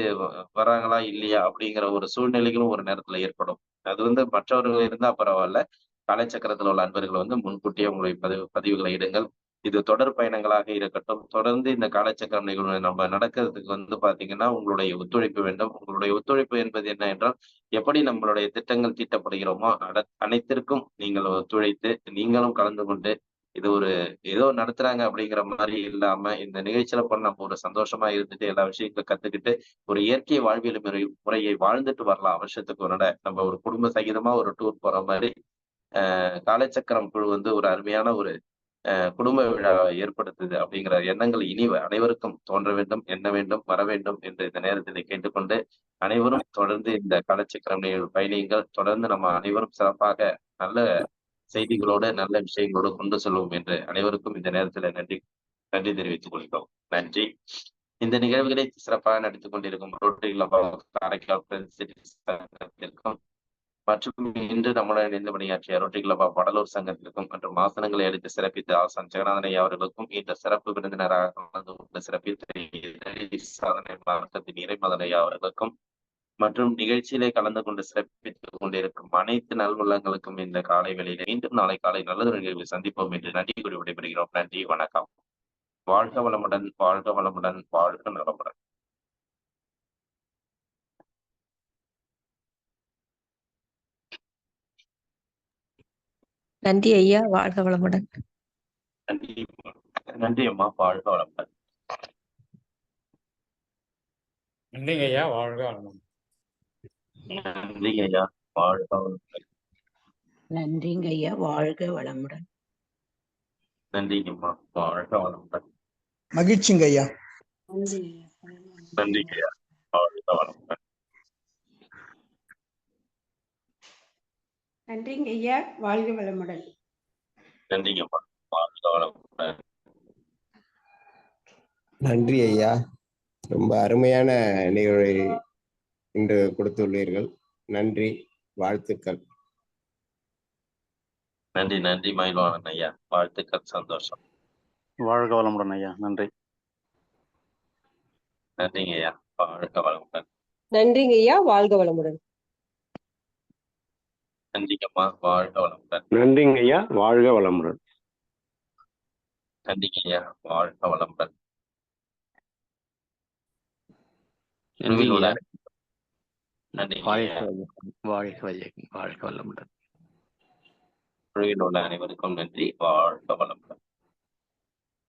A: வராங்களா? இல்லையா? அப்படிங்கிற ஒரு சூழ்நிலைகளும் ஒரு நேரத்துல ஏற்படும். அது வந்து மற்றவர்கள் இருந்தா பரவால்ல. காலச்சக்கரத்துல உள்ள அன்பர்கள் வந்து முன்கூட்டியே உங்களுடைய பதிவுகளை இடுங்கள். இது தொடர் பயணங்களாக இருக்கட்டும். தொடர்ந்து இந்த காலச்சக்கரம் நிகழ்வு நம்ம நடக்கிறதுக்கு வந்து பார்த்தீங்கன்னா, உங்களுடைய ஒத்துழைப்பு வேண்டும். உங்களுடைய ஒத்துழைப்பு என்பது என்ன என்றால், எப்படி நம்மளுடைய திட்டங்கள் தீட்டப்படுகிறோமோ, அனைத்திற்கும் நீங்கள் ஒத்துழைத்து, நீங்களும் கலந்து கொண்டு, இது ஒரு ஏதோ நடத்துறாங்க அப்படிங்கிற மாரி இல்லாம, இந்த நிகழ்ச்சியில போனா நம்ம ஒரு சந்தோஷமா இருந்துட்டு, எல்லா விஷயத்தையும் கத்துக்கிட்டு, ஒரு இயற்கை வாழ்வியல் முறையை வாழ்ந்துட்டு வரலாம் வருஷத்துக்கு ஒரு நட. நம்ம ஒரு குடும்ப சகிதமா ஒரு டூர் போற மாரி, காலச்சக்கரம் குழு வந்து ஒரு அருமையான ஒரு குடும்ப விழாவை ஏற்படுத்துது அப்படிங்கிற எண்ணங்கள் இனி அனைவருக்கும் தோன்ற வேண்டும், எண்ண வேண்டும், வர வேண்டும் என்று இந்த நேரத்திலே கேட்டுக்கொண்டு, அனைவரும் தொடர்ந்து இந்த காலச்சக்கரம் நிகழ்வு பயணியுங்கள். தொடர்ந்து நம்ம அனைவரும் சிறப்பாக நல்ல செய்திகளோடு, நல்ல விஷயங்களோடு கொண்டு செல்வோம் என்று அனைவருக்கும் இந்த நேரத்தில நன்றி நன்றி தெரிவித்துக் கொள்கிறோம். நன்றி. இந்த நிகழ்வுகளை சிறப்பாக நடித்துக் கொண்டிருக்கும் rotary club of Karaikal friends city சங்கத்திற்கும் மற்றும் இன்று நம்முடன் இணைந்து பணியாற்றிய ரோட்டரி கிளப் ஆஃப் வடலூர் சங்கத்திற்கும் மற்றும் ஆசனங்களை அளித்து சிறப்பித்த ஆசான் ஜெகநாதன் ஐயா அவர்களுக்கும் இந்த சிறப்பு விருந்தினராக கலந்து கொண்டு சிறப்பித்த சாதனை மாவட்டத்தின் இறைமதன் ஐயா அவர்களுக்கும் மற்றும் நிகழ்ச்சியிலே கலந்து கொண்டு சிறப்பித்துக் கொண்டிருக்கும் அனைத்து நல்வுள்ளங்களுக்கும் இந்த காலை வேளையிலே மீண்டும் நாளை காலை நல்லது நிகழ்வில் சந்திப்போம் என்று நன்றி கூறி விடைபெறுகிறோம். நன்றி, வணக்கம். வாழ்க வளமுடன், வாழ்க வளமுடன், வாழ்க நலமுடன்.
G: நன்றி ஐயா, வாழ்க வளமுடன்.
A: நன்றி, நன்றி அம்மா, வாழ்க வளமுடன்.
H: நன்றிங்க ஐயா, வாழ்க வளமுடன்.
A: நன்றிங்க ஐயா, வாழ்க வளமுடன்.
I: நன்றிங்க ஐயா, வாழ்க வளமுடன்.
A: நன்றிங்கம்மா, வாழ்க வளமுடன்.
J: மகிழ்ச்சிங்க ஐயா.
A: நன்றிங்க ஐயா, வாழ்க வளமுடன்.
K: நன்றிங்க ஐயா, வாழ்க வளமுடன்.
A: நன்றிங்கம்மா, வாழ்க வளமுடன்.
B: நன்றி ஐயா, ரொம்ப அருமையான நிகழ்வை இன்று கொடுத்துள்ளீர்கள். நன்றி, வாழ்த்துக்கள்.
A: நன்றி, நன்றி மயில்வாணன் ஐயா, வாழ்த்துக்கள், சந்தோஷம்.
H: வாழ்க வளமுடன் ஐயா, நன்றி.
A: நன்றிங்க ஐயா, வாழ்க வளமுடன்.
G: நன்றிங்க ஐயா, வாழ்க வளமுடன்.
A: நன்றிங்கம்மா, வாழ்க வளமுடன்.
L: நன்றிங்க ஐயா, வாழ்க வளமுடன்.
A: நன்றிங்க ஐயா, வாழ்க வளமுடன்.
H: நன்றிங்க ஐயா.
A: நன்றிங்க
H: வாழ்க
A: ஐயா.
H: வாழ்க வளமுடன்.
A: குழுவில் உள்ள அனைவருக்கும் நன்றி, வாழ்க வளமுடன்.